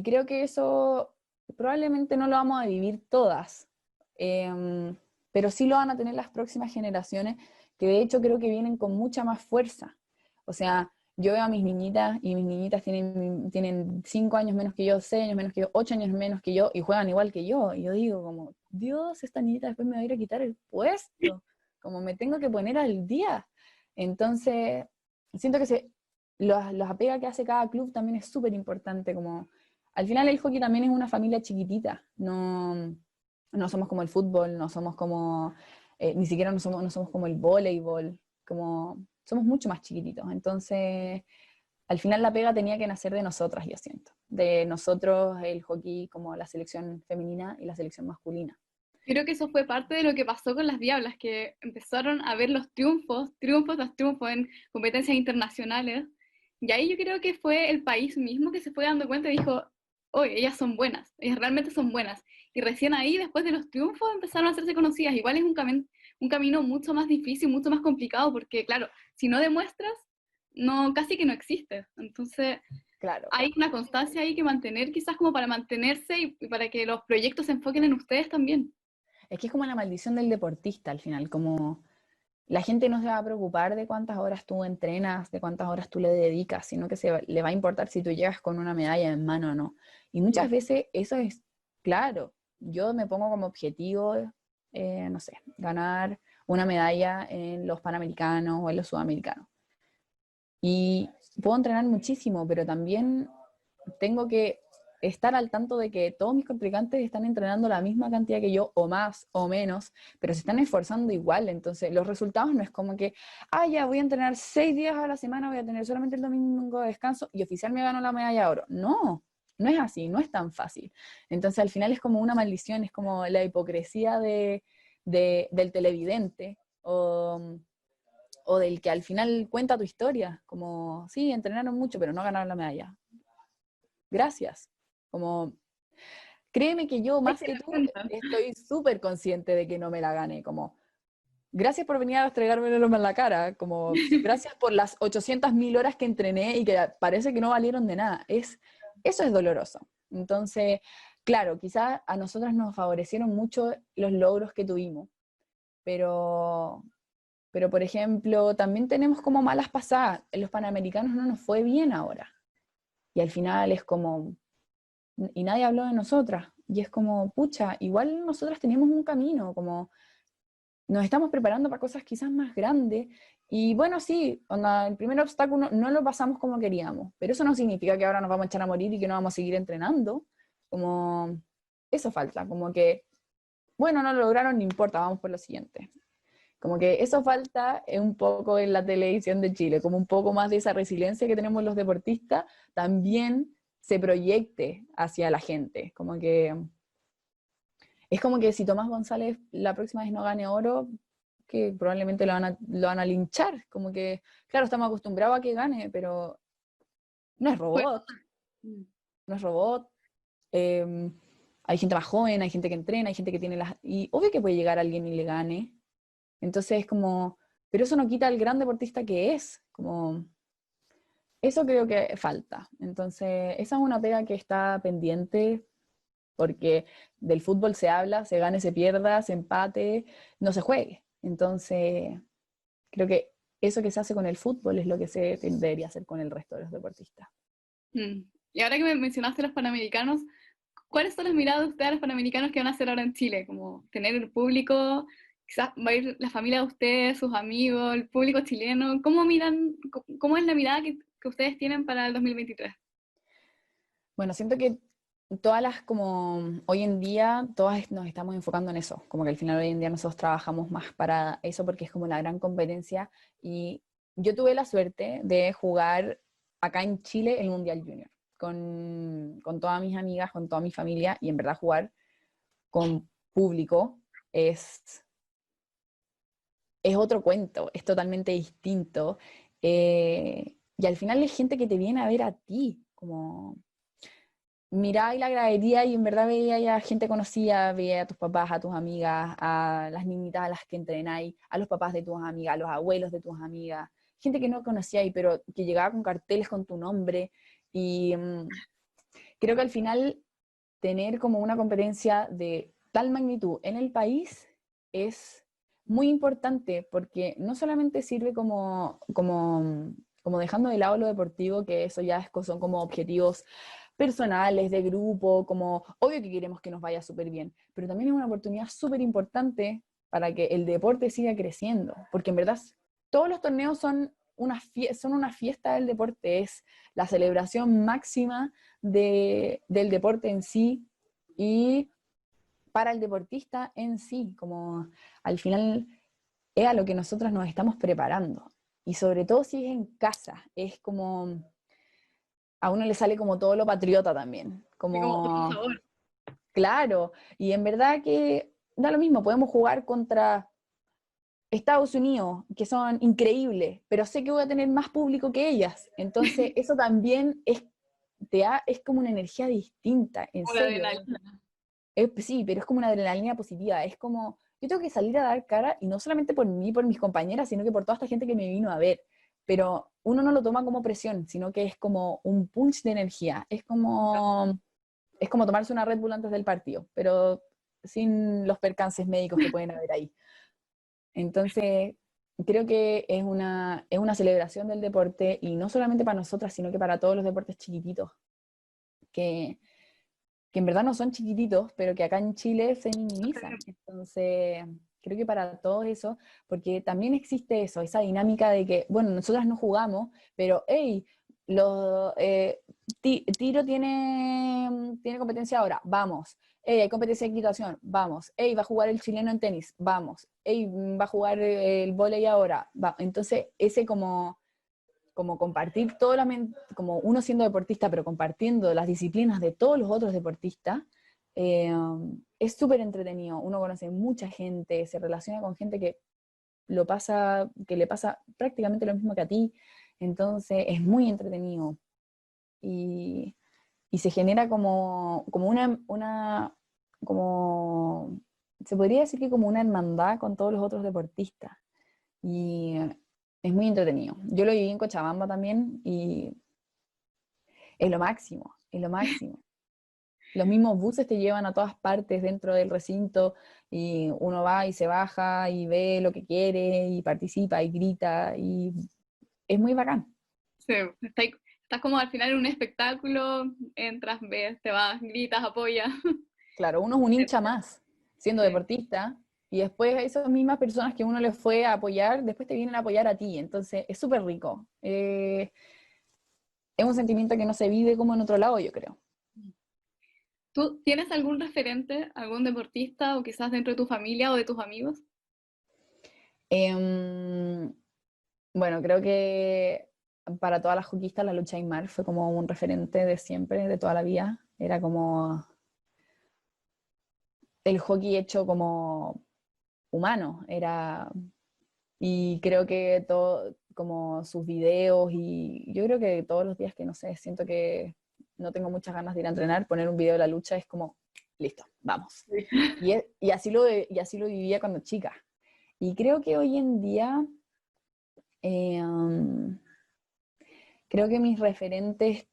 creo que eso probablemente no lo vamos a vivir todas, pero sí lo van a tener las próximas generaciones, que de hecho creo que vienen con mucha más fuerza. O sea, yo veo a mis niñitas y mis niñitas tienen 5 años menos que yo, 6 años menos que yo, 8 años menos que yo, y juegan igual que yo. Y yo digo como, Dios, esta niñita después me va a ir a quitar el puesto, como me tengo que poner al día. Entonces, siento que los apega que hace cada club también es súper importante, como al final el hockey también es una familia chiquitita, no somos como el fútbol, no somos como, ni siquiera no somos como el voleibol, como somos mucho más chiquititos. Entonces, al final la pega tenía que nacer de nosotras, yo siento, de nosotros el hockey como la selección femenina y la selección masculina. Creo que eso fue parte de lo que pasó con las Diablas, que empezaron a ver los triunfos, triunfos tras triunfos en competencias internacionales, y ahí yo creo que fue el país mismo que se fue dando cuenta y dijo, oye, ellas son buenas, ellas realmente son buenas, y recién ahí, después de los triunfos, empezaron a hacerse conocidas. Igual es un camino mucho más difícil, mucho más complicado, porque claro, si no demuestras, no, casi que no existes. Entonces, Claro. hay una constancia ahí que mantener, quizás como para mantenerse y para que los proyectos se enfoquen en ustedes también. Es que es como la maldición del deportista al final, como la gente no se va a preocupar de cuántas horas tú entrenas, de cuántas horas tú le dedicas, sino que le va a importar si tú llegas con una medalla en mano o no. Y muchas veces eso es claro. Yo me pongo como objetivo, no sé, ganar una medalla en los Panamericanos o en los Sudamericanos. Y puedo entrenar muchísimo, pero también tengo que estar al tanto de que todos mis contrincantes están entrenando la misma cantidad que yo, o más, o menos, pero se están esforzando igual. Entonces, los resultados no es como que, ya voy a entrenar 6 días a la semana, voy a tener solamente el domingo de descanso y oficial me ganó la medalla de oro. No, no es así, no es tan fácil. Entonces, al final es como una maldición, es como la hipocresía del televidente, o del que al final cuenta tu historia, como, sí, entrenaron mucho, pero no ganaron la medalla. Gracias. Como, créeme que yo, más que tú, estoy súper consciente de que no me la gané, como, gracias por venir a estregarme el en la cara, como, gracias por las 800.000 horas que entrené y que parece que no valieron de nada. Eso es doloroso. Entonces, claro, quizás a nosotras nos favorecieron mucho los logros que tuvimos, pero, por ejemplo, también tenemos como malas pasadas. En los Panamericanos no nos fue bien ahora. Y al final es como, y nadie habló de nosotras. Y es como, pucha, igual nosotras teníamos un camino, como nos estamos preparando para cosas quizás más grandes. Y bueno, sí, el primer obstáculo no lo pasamos como queríamos, pero eso no significa que ahora nos vamos a echar a morir y que no vamos a seguir entrenando. Como, eso falta, como que, bueno, no lo lograron, no importa, vamos por lo siguiente. Como que eso falta un poco en la televisión de Chile, como un poco más de esa resiliencia que tenemos los deportistas, también se proyecte hacia la gente. Como que es como que si Tomás González la próxima vez no gane oro, que probablemente lo van a linchar. Como que, claro, estamos acostumbrados a que gane, pero no es Fue- robot, no es robot. Eh, Hay gente más joven, hay gente que entrena, hay gente que tiene las... Y obvio que puede llegar alguien y le gane. Entonces es como, pero eso no quita al gran deportista que es, como, eso creo que falta. Entonces, esa es una pega que está pendiente, porque del fútbol se habla, se gane, se pierda, se empate, no se juegue. Entonces, creo que eso que se hace con el fútbol es lo que se debería hacer con el resto de los deportistas. Y ahora que me mencionaste los Panamericanos, ¿cuáles son las miradas de ustedes a los Panamericanos que van a hacer ahora en Chile? Como tener el público, quizás va a ir la familia de ustedes, sus amigos, el público chileno. ¿Cómo miran, cómo es la mirada que ustedes tienen para el 2023? Bueno, siento que todas las, como hoy en día, todas nos estamos enfocando en eso, como que al final hoy en día nosotros trabajamos más para eso porque es como la gran competencia, y yo tuve la suerte de jugar acá en Chile el Mundial Junior, con todas mis amigas, con toda mi familia, y en verdad jugar con público es otro cuento, es totalmente distinto, y al final es gente que te viene a ver a ti, como miraba y la gradería y en verdad veía ya gente conocida, veía a tus papás, a tus amigas, a las niñitas a las que entrenáis, a los papás de tus amigas, a los abuelos de tus amigas, gente que no conocíais, pero que llegaba con carteles con tu nombre, y creo que al final tener como una competencia de tal magnitud en el país es muy importante, porque no solamente sirve como dejando de lado lo deportivo, que eso ya son como objetivos personales, de grupo, como obvio que queremos que nos vaya súper bien, pero también es una oportunidad súper importante para que el deporte siga creciendo, porque en verdad todos los torneos son una fiesta del deporte, es la celebración máxima del deporte en sí, y para el deportista en sí, como al final es a lo que nosotros nos estamos preparando. Y sobre todo si es en casa, es como a uno le sale como todo lo patriota también, Y como otro como, sabor. claro, y en verdad que da lo mismo, podemos jugar contra Estados Unidos, que son increíbles, pero sé que voy a tener más público que ellas, entonces eso también es como una energía distinta, en Como la serio. adrenalina. Sí, pero es como una adrenalina positiva, es como, yo tengo que salir a dar cara, y no solamente por mí, por mis compañeras, sino que por toda esta gente que me vino a ver, pero uno no lo toma como presión, sino que es como un punch de energía, es como tomarse una Red Bull antes del partido, pero sin los percances médicos que pueden haber ahí. Entonces, creo que es una celebración del deporte, y no solamente para nosotras, sino que para todos los deportes chiquititos, que que en verdad no son chiquititos, pero que acá en Chile se minimizan. Entonces, creo que para todo eso, porque también existe eso, esa dinámica de que, bueno, nosotras no jugamos, pero, hey, Tiro tiene competencia ahora, vamos. Hey, hay competencia de equitación, vamos. Hey, va a jugar el chileno en tenis, vamos. Hey, va a jugar el vóley ahora, va. Entonces, ese como compartir como uno siendo deportista, pero compartiendo las disciplinas de todos los otros deportistas, eh, es súper entretenido. Uno conoce mucha gente, se relaciona con gente que le pasa prácticamente lo mismo que a ti, entonces es muy entretenido. Y, y se genera como como, se podría decir que como una hermandad con todos los otros deportistas. Y es muy entretenido. Yo lo viví en Cochabamba también, y es lo máximo, es lo máximo. Los mismos buses te llevan a todas partes dentro del recinto, y uno va y se baja y ve lo que quiere y participa y grita, y es muy bacán. Sí, estás como al final en un espectáculo, entras, ves, te vas, gritas, apoyas. Claro, uno es un hincha más siendo Sí, deportista, y después esas mismas personas que uno les fue a apoyar, después te vienen a apoyar a ti, entonces es súper rico. Es un sentimiento que no se vive como en otro lado, yo creo. ¿tú tienes algún referente, algún deportista o quizás dentro de tu familia o de tus amigos? Em, bueno, creo que para todas las hockeyistas la lucha Aymar fue como un referente de siempre, de toda la vida. Era como el hockey hecho como humano, y creo que todo, como sus videos, y yo creo que todos los días que, no sé, siento que no tengo muchas ganas de ir a entrenar, poner un video de la lucha es como, listo, vamos. Sí. Y así lo vivía cuando chica. Y creo que hoy en día, eh, um, creo que mis referentes,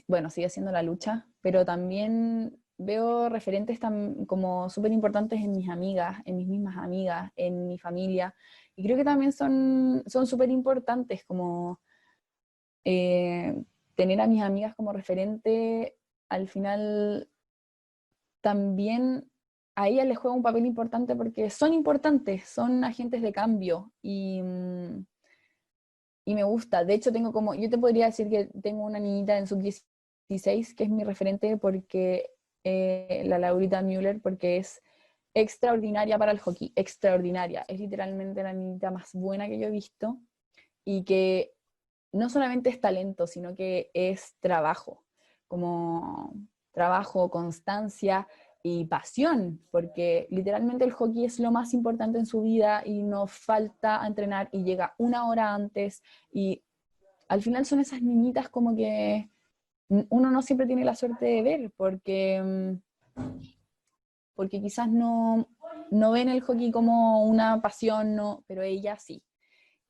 bueno, sigue siendo la lucha, pero también veo referentes como súper importantes en mis amigas, en mis mismas amigas, en mi familia, Y creo que también son súper importantes, como tener a mis amigas como referente, al final también a ellas les juega un papel importante porque son importantes, son agentes de cambio y me gusta. De hecho, yo te podría decir que tengo una niñita en sub 16 que es mi referente porque la Laurita Müller, porque es extraordinaria para el hockey, extraordinaria. Es literalmente la niñita más buena que yo he visto y que no solamente es talento, sino que es trabajo, como trabajo, constancia y pasión, porque literalmente el hockey es lo más importante en su vida y no falta a entrenar y llega una hora antes y al final son esas niñitas como que uno no siempre tiene la suerte de ver, porque quizás no ven el hockey como una pasión, no, pero ella sí.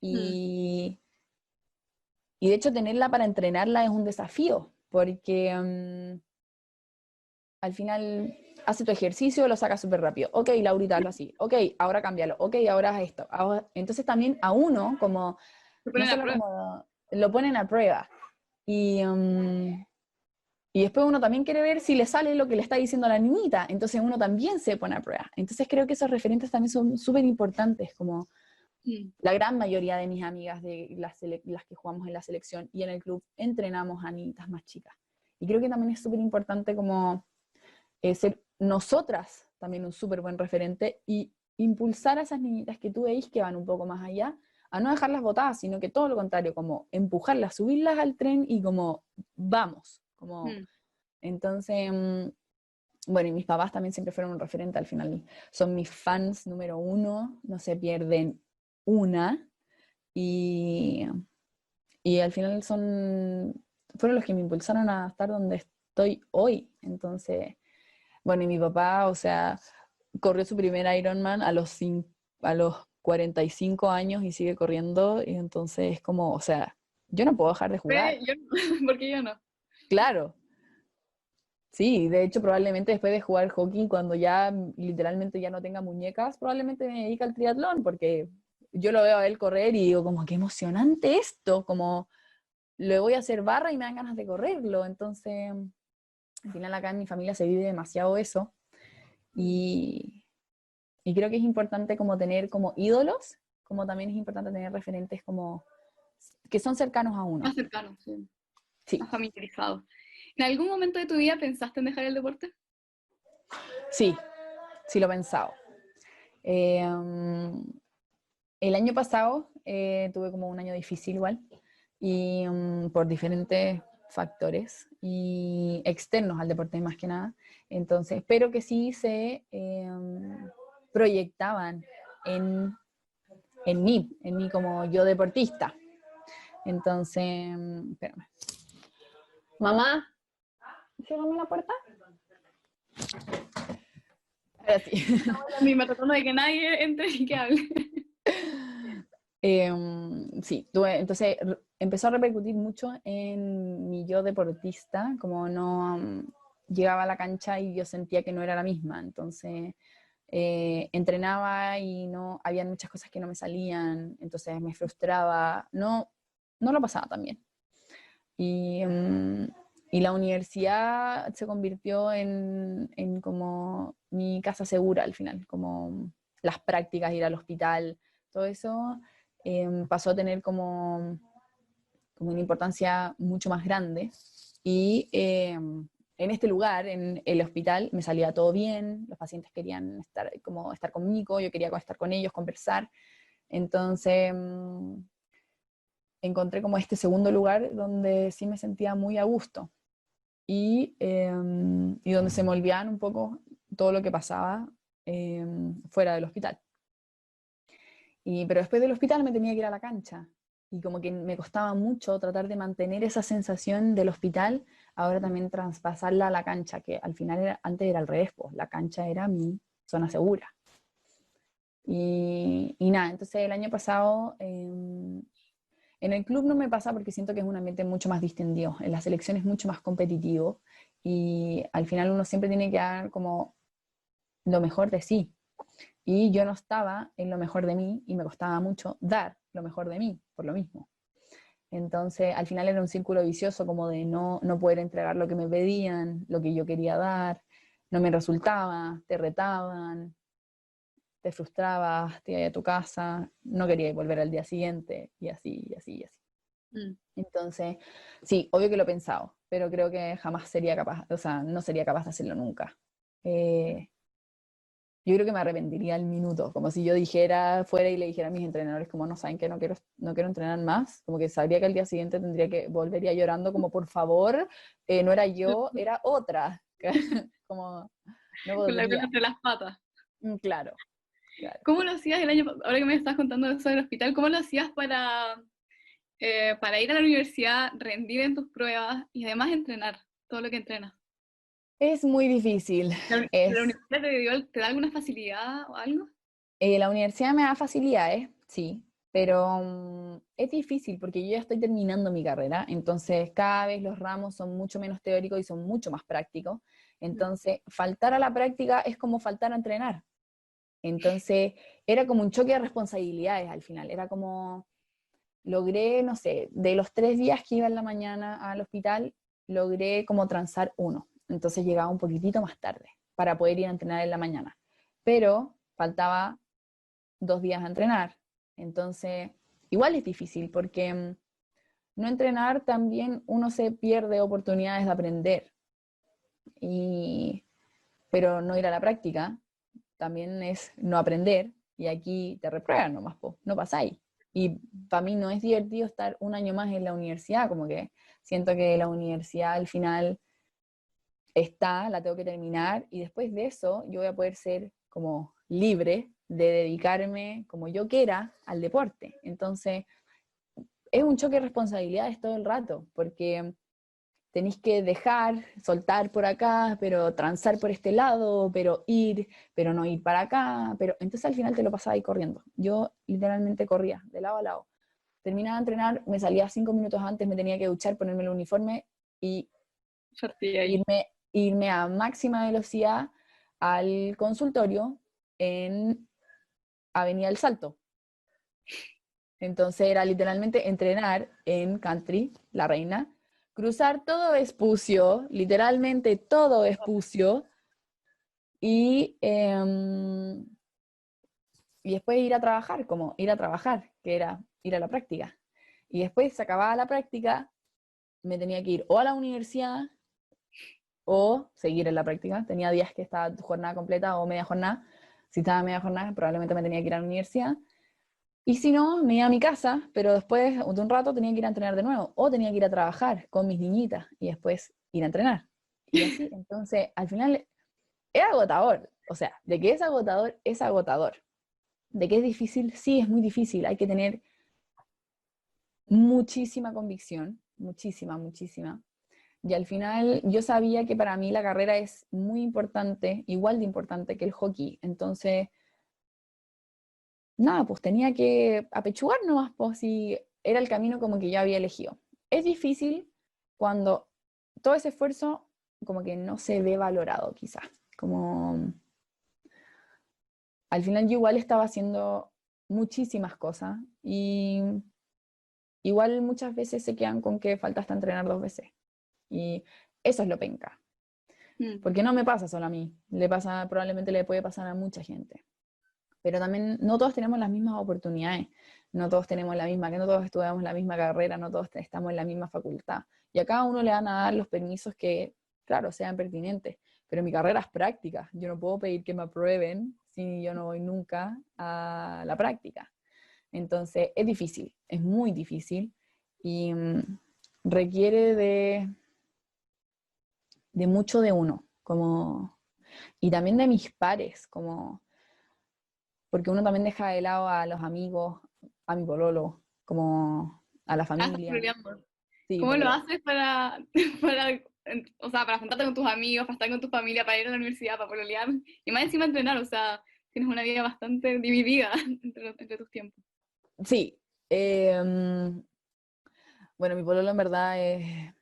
Mm. Y, y de hecho tenerla para entrenarla es un desafío, porque al final hace tu ejercicio, lo sacas súper rápido. Ok, Laurita, hazlo así. Ok, ahora cámbialo. Ok, ahora haz esto. Entonces también a uno, como, Se no ponen a solo prueba. como, lo ponen a prueba. Y, y después uno también quiere ver si le sale lo que le está diciendo a la niñita. Entonces uno también se pone a prueba. Entonces creo que esos referentes también son súper importantes, como Mm. la gran mayoría de mis amigas de las que jugamos en la selección y en el club entrenamos a niñitas más chicas. Y creo que también es súper importante como ser nosotras también un súper buen referente y impulsar a esas niñitas que tú veis que van un poco más allá, a no dejarlas botadas, sino que todo lo contrario, como empujarlas, subirlas al tren y como vamos, como Mm. entonces, bueno, y mis papás también siempre fueron un referente al final, son mis fans número uno, no se pierden una, y, y al final fueron los que me impulsaron a estar donde estoy hoy, entonces bueno, y mi papá, o sea, corrió su primer Ironman a los 45 años y sigue corriendo, y entonces es como, o sea, yo no puedo dejar de jugar. Yo no, porque yo no. Claro, sí, de hecho probablemente después de jugar hockey, cuando ya literalmente ya no tenga muñecas, probablemente me dedique al triatlón, porque yo lo veo a él correr y digo, como, qué emocionante esto, como, le voy a hacer barra y me dan ganas de correrlo, entonces, al final acá en mi familia se vive demasiado eso, Mm. y Y creo que es importante como tener como ídolos, como también es importante tener referentes como que son cercanos a uno. Más cercano, sí. Sí, Más familiarizado. ¿En algún momento de tu vida pensaste en dejar el deporte? sí, sí lo he pensado. Eh, el año pasado tuve como un año difícil igual, y por diferentes factores y externos al deporte más que nada. Entonces, espero que sí se proyectaban en, en mí como yo deportista. Entonces, espérame. Mamá, cierrame la puerta. Ahora sí. A mí me tratando de que nadie entre y que hable. Sí, entonces empezó a repercutir mucho en mi yo deportista, como no llegaba a la cancha y yo sentía que no era la misma, entonces entrenaba y no, había muchas cosas que no me salían, entonces me frustraba, no lo pasaba tan bien. Y, y la universidad se convirtió en como mi casa segura al final, como las prácticas, ir al hospital, todo eso pasó a tener como una importancia mucho más grande. Y en este lugar, en el hospital, me salía todo bien, los pacientes querían estar conmigo, yo quería estar con ellos, conversar. Entonces, encontré como este segundo lugar donde sí me sentía muy a gusto y donde se me olvidaban un poco todo lo que pasaba fuera del hospital. Pero después del hospital me tenía que ir a la cancha y como que me costaba mucho tratar de mantener esa sensación del hospital, ahora también traspasarla a la cancha, que al final antes era al revés, pues, la cancha era mi zona segura. Y nada, entonces el año pasado en el club no me pasa porque siento que es un ambiente mucho más distendido, en la selección es mucho más competitivo y al final uno siempre tiene que dar como lo mejor de sí. y yo no estaba en lo mejor de mí y me costaba mucho dar lo mejor de mí por lo mismo. Entonces, al final era un círculo vicioso como de no poder entregar lo que me pedían, lo que yo quería dar, no me resultaba, te retaban, te frustrabas, te ibas a tu casa, no querías volver al día siguiente, y así, y así, y así. Mm. Entonces, sí, obvio que lo he pensado, pero creo que jamás sería capaz, o sea, no sería capaz de hacerlo nunca. Yo creo que me arrepentiría al minuto, como si yo dijera, fuera y le dijera a mis entrenadores como no saben que no quiero entrenar más, como que sabría que al día siguiente tendría que, volvería llorando como por favor, no era yo, era otra, como no Con la cola podría. entre las patas. Claro, claro. ¿Cómo lo hacías el año, ahora que me estás contando eso del hospital, cómo lo hacías para ir a la universidad, rendir en tus pruebas y además entrenar todo lo que entrenas? Es muy difícil. ¿La Es, universidad te da alguna facilidad o algo? la universidad me da facilidades, sí, pero es difícil porque yo ya estoy terminando mi carrera, entonces cada vez los ramos son mucho menos teóricos y son mucho más prácticos. Mm. Entonces, faltar a la práctica es como faltar a entrenar. Entonces, era como un choque de responsabilidades al final. Era como, logré, no sé, de los 3 días que iba en la mañana al hospital, logré como transar uno. Entonces llegaba un poquitito más tarde para poder ir a entrenar en la mañana. Pero faltaba 2 días a entrenar. Entonces, igual es difícil porque no entrenar también uno se pierde oportunidades de aprender. Y, pero no ir a la práctica también es no aprender y aquí te reprueban nomás, po, no pasáis. Y para mí no es divertido estar un año más en la universidad, como que siento que la universidad al final está, la tengo que terminar y después de eso yo voy a poder ser como libre de dedicarme como yo quiera al deporte. Entonces es un choque de responsabilidades todo el rato, porque tenéis que dejar, soltar por acá, pero transar por este lado, pero ir, pero no ir para acá, pero entonces al final te lo pasaba ahí corriendo. Yo literalmente corría de lado a lado. Terminaba de entrenar, me salía 5 minutos antes, me tenía que duchar, ponerme el uniforme y Sortí ahí. irme a máxima velocidad al consultorio en Avenida El Salto. Entonces era literalmente entrenar en Country, La Reina, cruzar todo Vespucio, literalmente todo Vespucio, y, y después ir a trabajar, como ir a trabajar, que era ir a la práctica. Y después se acababa la práctica, me tenía que ir o a la universidad o seguir en la práctica. Tenía días que estaba jornada completa o media jornada. Si estaba media jornada, probablemente me tenía que ir a la universidad. Y si no, me iba a mi casa, pero después de un rato tenía que ir a entrenar de nuevo, o tenía que ir a trabajar con mis niñitas y después ir a entrenar. Y así, entonces, al final es agotador. O sea, de que es agotador, es agotador. De que es difícil, sí, es muy difícil. Hay que tener muchísima convicción, muchísima, muchísima. Y al final yo sabía que para mí la carrera es muy importante, igual de importante que el hockey. Entonces, nada, pues tenía que apechugar nomás, pues si era el camino como que ya había elegido. Es difícil cuando todo ese esfuerzo como que no se ve valorado quizás, como al final yo igual estaba haciendo muchísimas cosas y igual muchas veces se quedan con que falta hasta entrenar 2 veces y eso es lo penca, Mm. porque no me pasa solo a mí, le pasa, probablemente le puede pasar a mucha gente. Pero también no todos tenemos las mismas oportunidades, no todos tenemos la misma, que no todos estudiamos la misma carrera, no todos estamos en la misma facultad. Y a cada uno le van a dar los permisos que, claro, sean pertinentes. Pero mi carrera es práctica, yo no puedo pedir que me aprueben si yo no voy nunca a la práctica. Entonces es difícil, es muy difícil y requiere de mucho de uno, como, y también de mis pares, como porque uno también deja de lado a los amigos, a mi pololo, como a la Ah, estás familia. pololeando. Sí, ¿Cómo lo pololeo. haces o sea, para juntarte con tus amigos, para estar con tu familia, para ir a la universidad, para pololear? Y más encima entrenar, o sea, tienes una vida bastante dividida entre tus tiempos. Sí. Bueno, mi pololo en verdad es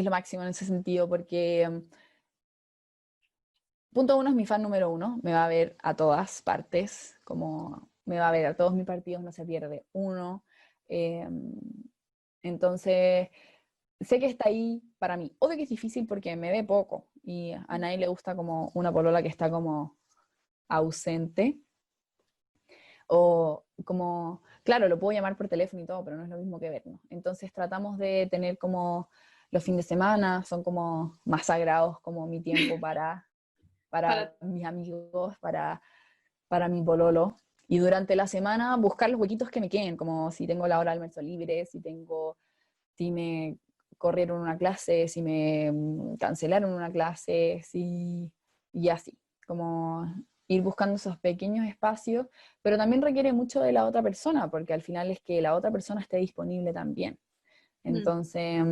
lo máximo en ese sentido, porque punto uno es mi fan número uno, me va a ver a todas partes, como me va a ver a todos mis partidos, no se pierde uno. Eh, entonces, sé que está ahí para mí. Obvio que es difícil porque me ve poco y a nadie le gusta como una polola que está como ausente. O como, claro, lo puedo llamar por teléfono y todo, pero no es lo mismo que vernos. Entonces tratamos de tener como los fines de semana, son como más sagrados como mi tiempo para Para... mis amigos, para mi pololo. Y durante la semana buscar los huequitos que me queden, como si tengo la hora de almuerzo libre, si me corrieron una clase, si me cancelaron una clase, y así, como ir buscando esos pequeños espacios, pero también requiere mucho de la otra persona, porque al final es que la otra persona esté disponible también. Entonces,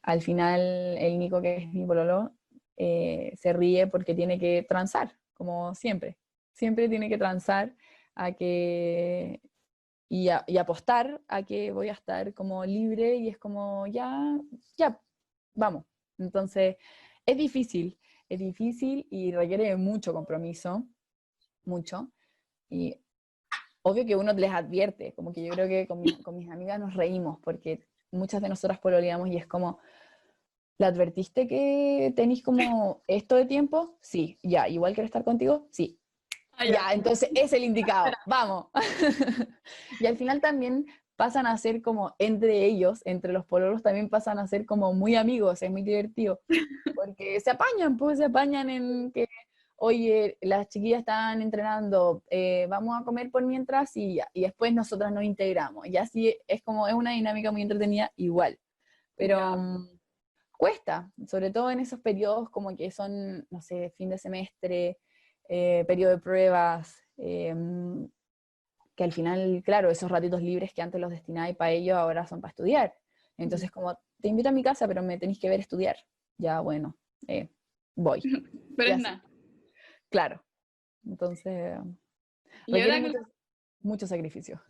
al final el Nico, que es mi pololo, se ríe porque tiene que transar, como siempre. Siempre tiene que transar a que y apostar a que voy a estar como libre y es como, ya, ya, vamos. Entonces, es difícil y requiere mucho compromiso, mucho. Y obvio que uno les advierte, como que yo creo que con mis amigas nos reímos porque muchas de nosotras pololeamos y es como, ¿le advertiste que tenéis como esto de tiempo? Sí, ya, igual quiero estar contigo, sí, Ah, ya. ya, entonces es el indicado, vamos. Y al final también pasan a ser como entre ellos, entre los pololos también pasan a ser como muy amigos, es muy divertido, porque se apañan, pues se apañan en que, oye, las chiquillas están entrenando, vamos a comer por mientras y después nosotras nos integramos. Y así es como, es una dinámica muy entretenida igual, pero Ya. cuesta, sobre todo en esos periodos como que son, no sé, fin de semestre, periodo de pruebas, que al final, claro, esos ratitos libres que antes los destinaba para ello ahora son para estudiar. Entonces, como, te invito a mi casa, pero me tenéis que ver estudiar. Ya, bueno, voy. Pero Y es así, nada. claro. Entonces, Y requiere ahora que mucho, mucho sacrificio.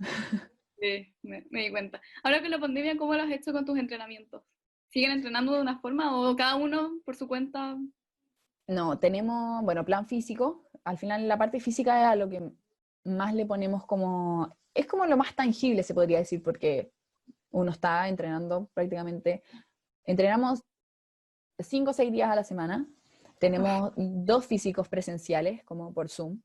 me di cuenta. Ahora con la pandemia, ¿cómo lo has hecho con tus entrenamientos? ¿Siguen entrenando de una forma o cada uno por su cuenta? No, tenemos, bueno, plan físico. Al final, la parte física es a lo que más le ponemos como, es como lo más tangible, se podría decir, porque uno está entrenando prácticamente, entrenamos 5 o 6 días a la semana. Oh, Tenemos 2 físicos presenciales, como por Zoom,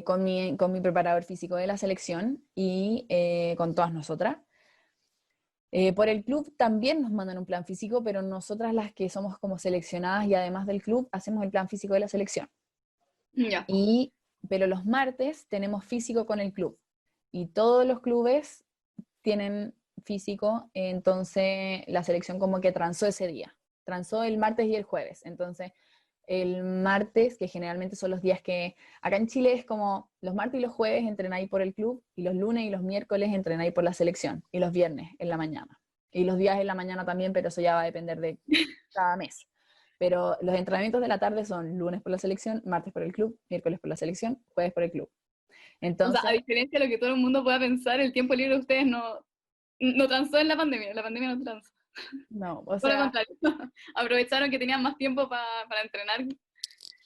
con mi preparador físico de la selección y con todas nosotras. Por el club también nos mandan un plan físico, pero nosotras las que somos como seleccionadas y además del club hacemos el plan físico de la selección. ya. Y, pero los martes tenemos físico con el club y todos los clubes tienen físico, entonces la selección como que transó ese día, transó el martes y el jueves, entonces el martes, que generalmente son los días que, acá en Chile es como los martes y los jueves entrenáis por el club, y los lunes y los miércoles entrenáis por la selección, y los viernes en la mañana. Y los días en la mañana también, pero eso ya va a depender de cada mes. Pero los entrenamientos de la tarde son lunes por la selección, martes por el club, miércoles por la selección, jueves por el club. O sea, a Entonces, diferencia de lo que todo el mundo pueda pensar, el tiempo libre de ustedes no transó en la pandemia no transó. no, o Por lo sea, contrario, aprovecharon que tenían más tiempo para entrenar.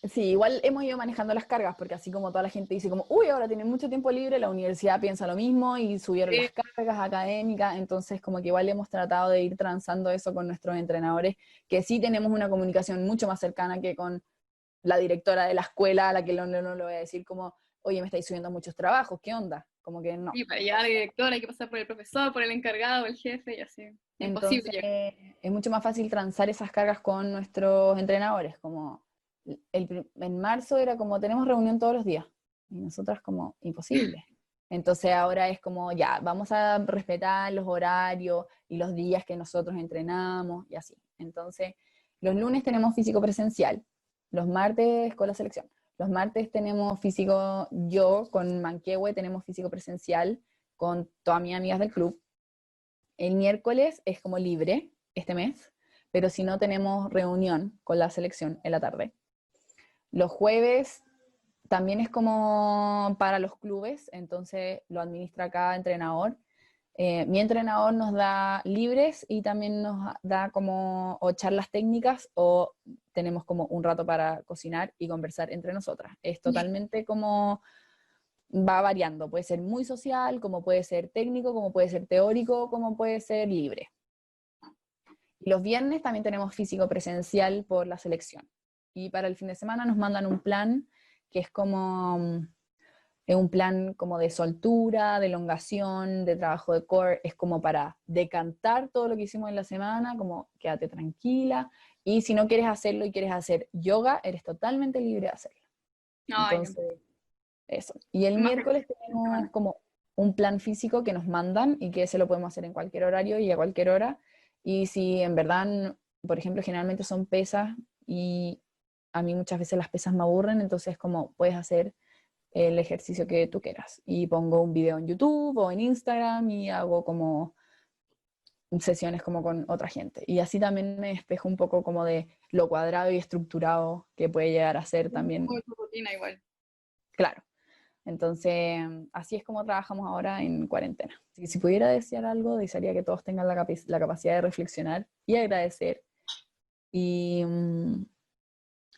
sí, igual hemos ido manejando las cargas, porque así como toda la gente dice como, uy, ahora tienen mucho tiempo libre, la universidad piensa lo mismo y subieron Sí, las cargas académicas, entonces como que igual hemos tratado de ir transando eso con nuestros entrenadores, que sí tenemos una comunicación mucho más cercana que con la directora de la escuela, a la que no le voy a decir como, oye, me estáis subiendo muchos trabajos, ¿qué onda? Como que no. sí, para llegar al director hay que pasar por el profesor, por el encargado, el jefe y así. Imposible Entonces, llegar. es mucho más fácil transar esas cargas con nuestros entrenadores, como en marzo era como tenemos reunión todos los días, y nosotras como imposible. Entonces ahora es como ya, vamos a respetar los horarios y los días que nosotros entrenamos y así. Entonces, los lunes tenemos físico presencial, los martes con la selección. Los martes tenemos físico, yo con Manquehue tenemos físico presencial con todas mis amigas del club. El miércoles es como libre este mes, pero si no tenemos reunión con la selección en la tarde. Los jueves también es como para los clubes, entonces lo administra cada entrenador. Mi entrenador nos da libres y también nos da como o charlas técnicas o tenemos como un rato para cocinar y conversar entre nosotras. Es totalmente como va variando, puede ser muy social, como puede ser técnico, como puede ser teórico, como puede ser libre. Y los viernes también tenemos físico presencial por la selección. Y para el fin de semana nos mandan un plan que es como es un plan como de soltura, de elongación, de trabajo de core, es como para decantar todo lo que hicimos en la semana, como quédate tranquila, y si no quieres hacerlo y quieres hacer yoga, eres totalmente libre de hacerlo. Ay, Entonces, eso. Y el más miércoles de semana. tenemos como un plan físico que nos mandan y que ese lo podemos hacer en cualquier horario y a cualquier hora. Y si en verdad, por ejemplo, generalmente son pesas y a mí muchas veces las pesas me aburren, entonces como puedes hacer el ejercicio que tú quieras. Y pongo un video en YouTube o en Instagram y hago como sesiones como con otra gente. Y así también me despejo un poco como de lo cuadrado y estructurado que puede llegar a ser también, Como tu rutina igual. claro. Entonces, así es como trabajamos ahora en cuarentena. Así que si pudiera desear algo, desearía que todos tengan la capacidad de reflexionar y agradecer y,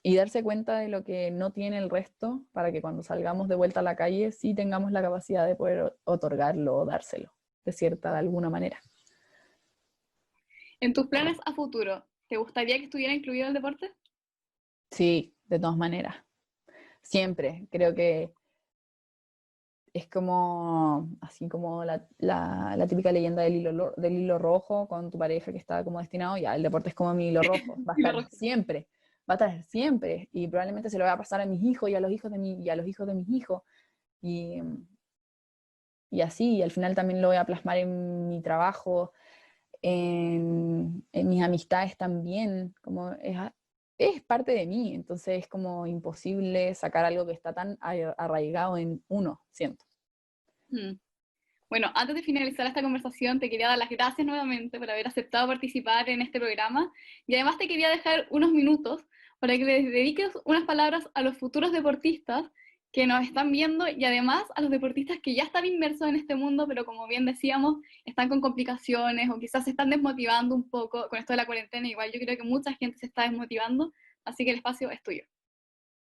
y darse cuenta de lo que no tiene el resto para que cuando salgamos de vuelta a la calle sí tengamos la capacidad de poder otorgarlo o dárselo, de alguna manera. En tus planes a futuro, ¿te gustaría que estuviera incluido el deporte? Sí, de todas maneras. Siempre. Creo que es como, así como la típica leyenda del hilo rojo con tu pareja que está como destinado, ya, el deporte es como mi hilo rojo, Y lo rojo. va a estar siempre, y probablemente se lo va a pasar a mis hijos y a los hijos y a los hijos de mis hijos, y, y así, y al final también lo voy a plasmar en mi trabajo, en mis amistades también, como es parte de mí, entonces es como imposible sacar algo que está tan arraigado en uno, siento. Mm. Bueno, antes de finalizar esta conversación, te quería dar las gracias nuevamente por haber aceptado participar en este programa y además te quería dejar unos minutos para que les dediques unas palabras a los futuros deportistas que nos están viendo y además a los deportistas que ya están inmersos en este mundo, pero como bien decíamos, están con complicaciones o quizás se están desmotivando un poco con esto de la cuarentena. Igual yo creo que mucha gente se está desmotivando, así que el espacio es tuyo.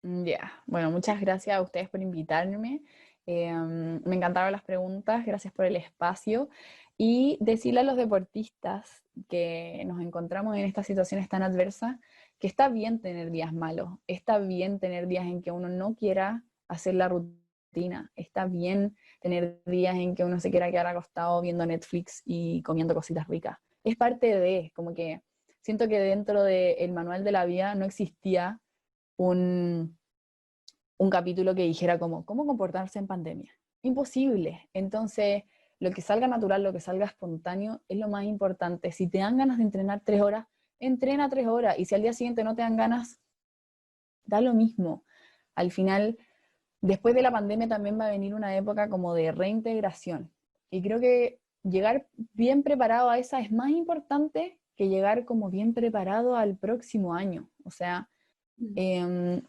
Ya, bueno, muchas gracias a ustedes por invitarme. Me encantaron las preguntas, gracias por el espacio. Y decirle a los deportistas que nos encontramos en estas situaciones tan adversas que está bien tener días malos, está bien tener días en que uno no quiera hacer la rutina, está bien tener días en que uno se quiera quedar acostado viendo Netflix y comiendo cositas ricas. Es parte de, como que siento que dentro del manual de la vida no existía un, un capítulo que dijera como, ¿cómo comportarse en pandemia? Imposible. Entonces, lo que salga natural, lo que salga espontáneo, es lo más importante. Si te dan ganas de entrenar 3 horas, entrena 3 horas. Y si al día siguiente no te dan ganas, da lo mismo. Al final, después de la pandemia también va a venir una época como de reintegración. Y creo que llegar bien preparado a esa es más importante que llegar como bien preparado al próximo año. O sea, Mm. Em,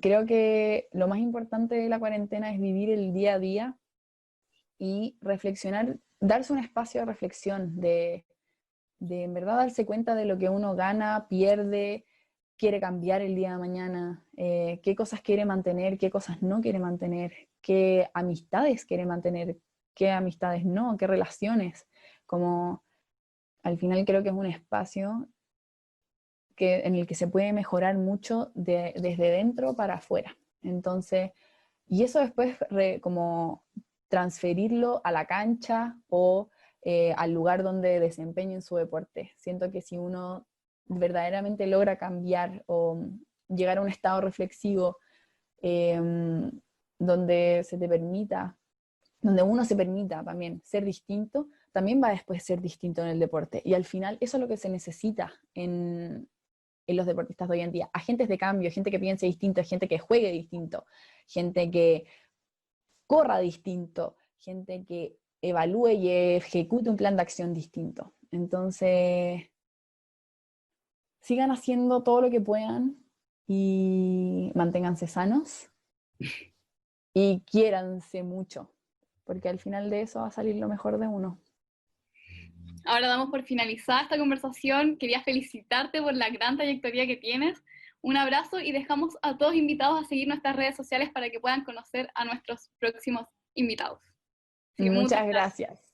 creo que lo más importante de la cuarentena es vivir el día a día y reflexionar, darse un espacio de reflexión, de en verdad darse cuenta de lo que uno gana, pierde, quiere cambiar el día de mañana, qué cosas quiere mantener, qué cosas no quiere mantener, qué amistades quiere mantener, qué amistades no, qué relaciones. Como al final creo que es un espacio en el que se puede mejorar mucho desde dentro para afuera. Entonces, y eso después como transferirlo a la cancha o al lugar donde desempeñen su deporte. Siento que si uno verdaderamente logra cambiar o llegar a un estado reflexivo eh, donde se te permita, donde uno se permita también ser distinto, también va a después ser distinto en el deporte. Y al final eso es lo que se necesita en los deportistas de hoy en día. Agentes de cambio, gente que piense distinto, gente que juegue distinto, gente que corra distinto, gente que evalúe y ejecute un plan de acción distinto. Entonces, sigan haciendo todo lo que puedan y manténganse sanos y quiéranse mucho, porque al final de eso va a salir lo mejor de uno. Ahora damos por finalizada esta conversación. Quería felicitarte por la gran trayectoria que tienes. Un abrazo y dejamos a todos invitados a seguir nuestras redes sociales para que puedan conocer a nuestros próximos invitados. Así que muchas Muchas gracias. gracias.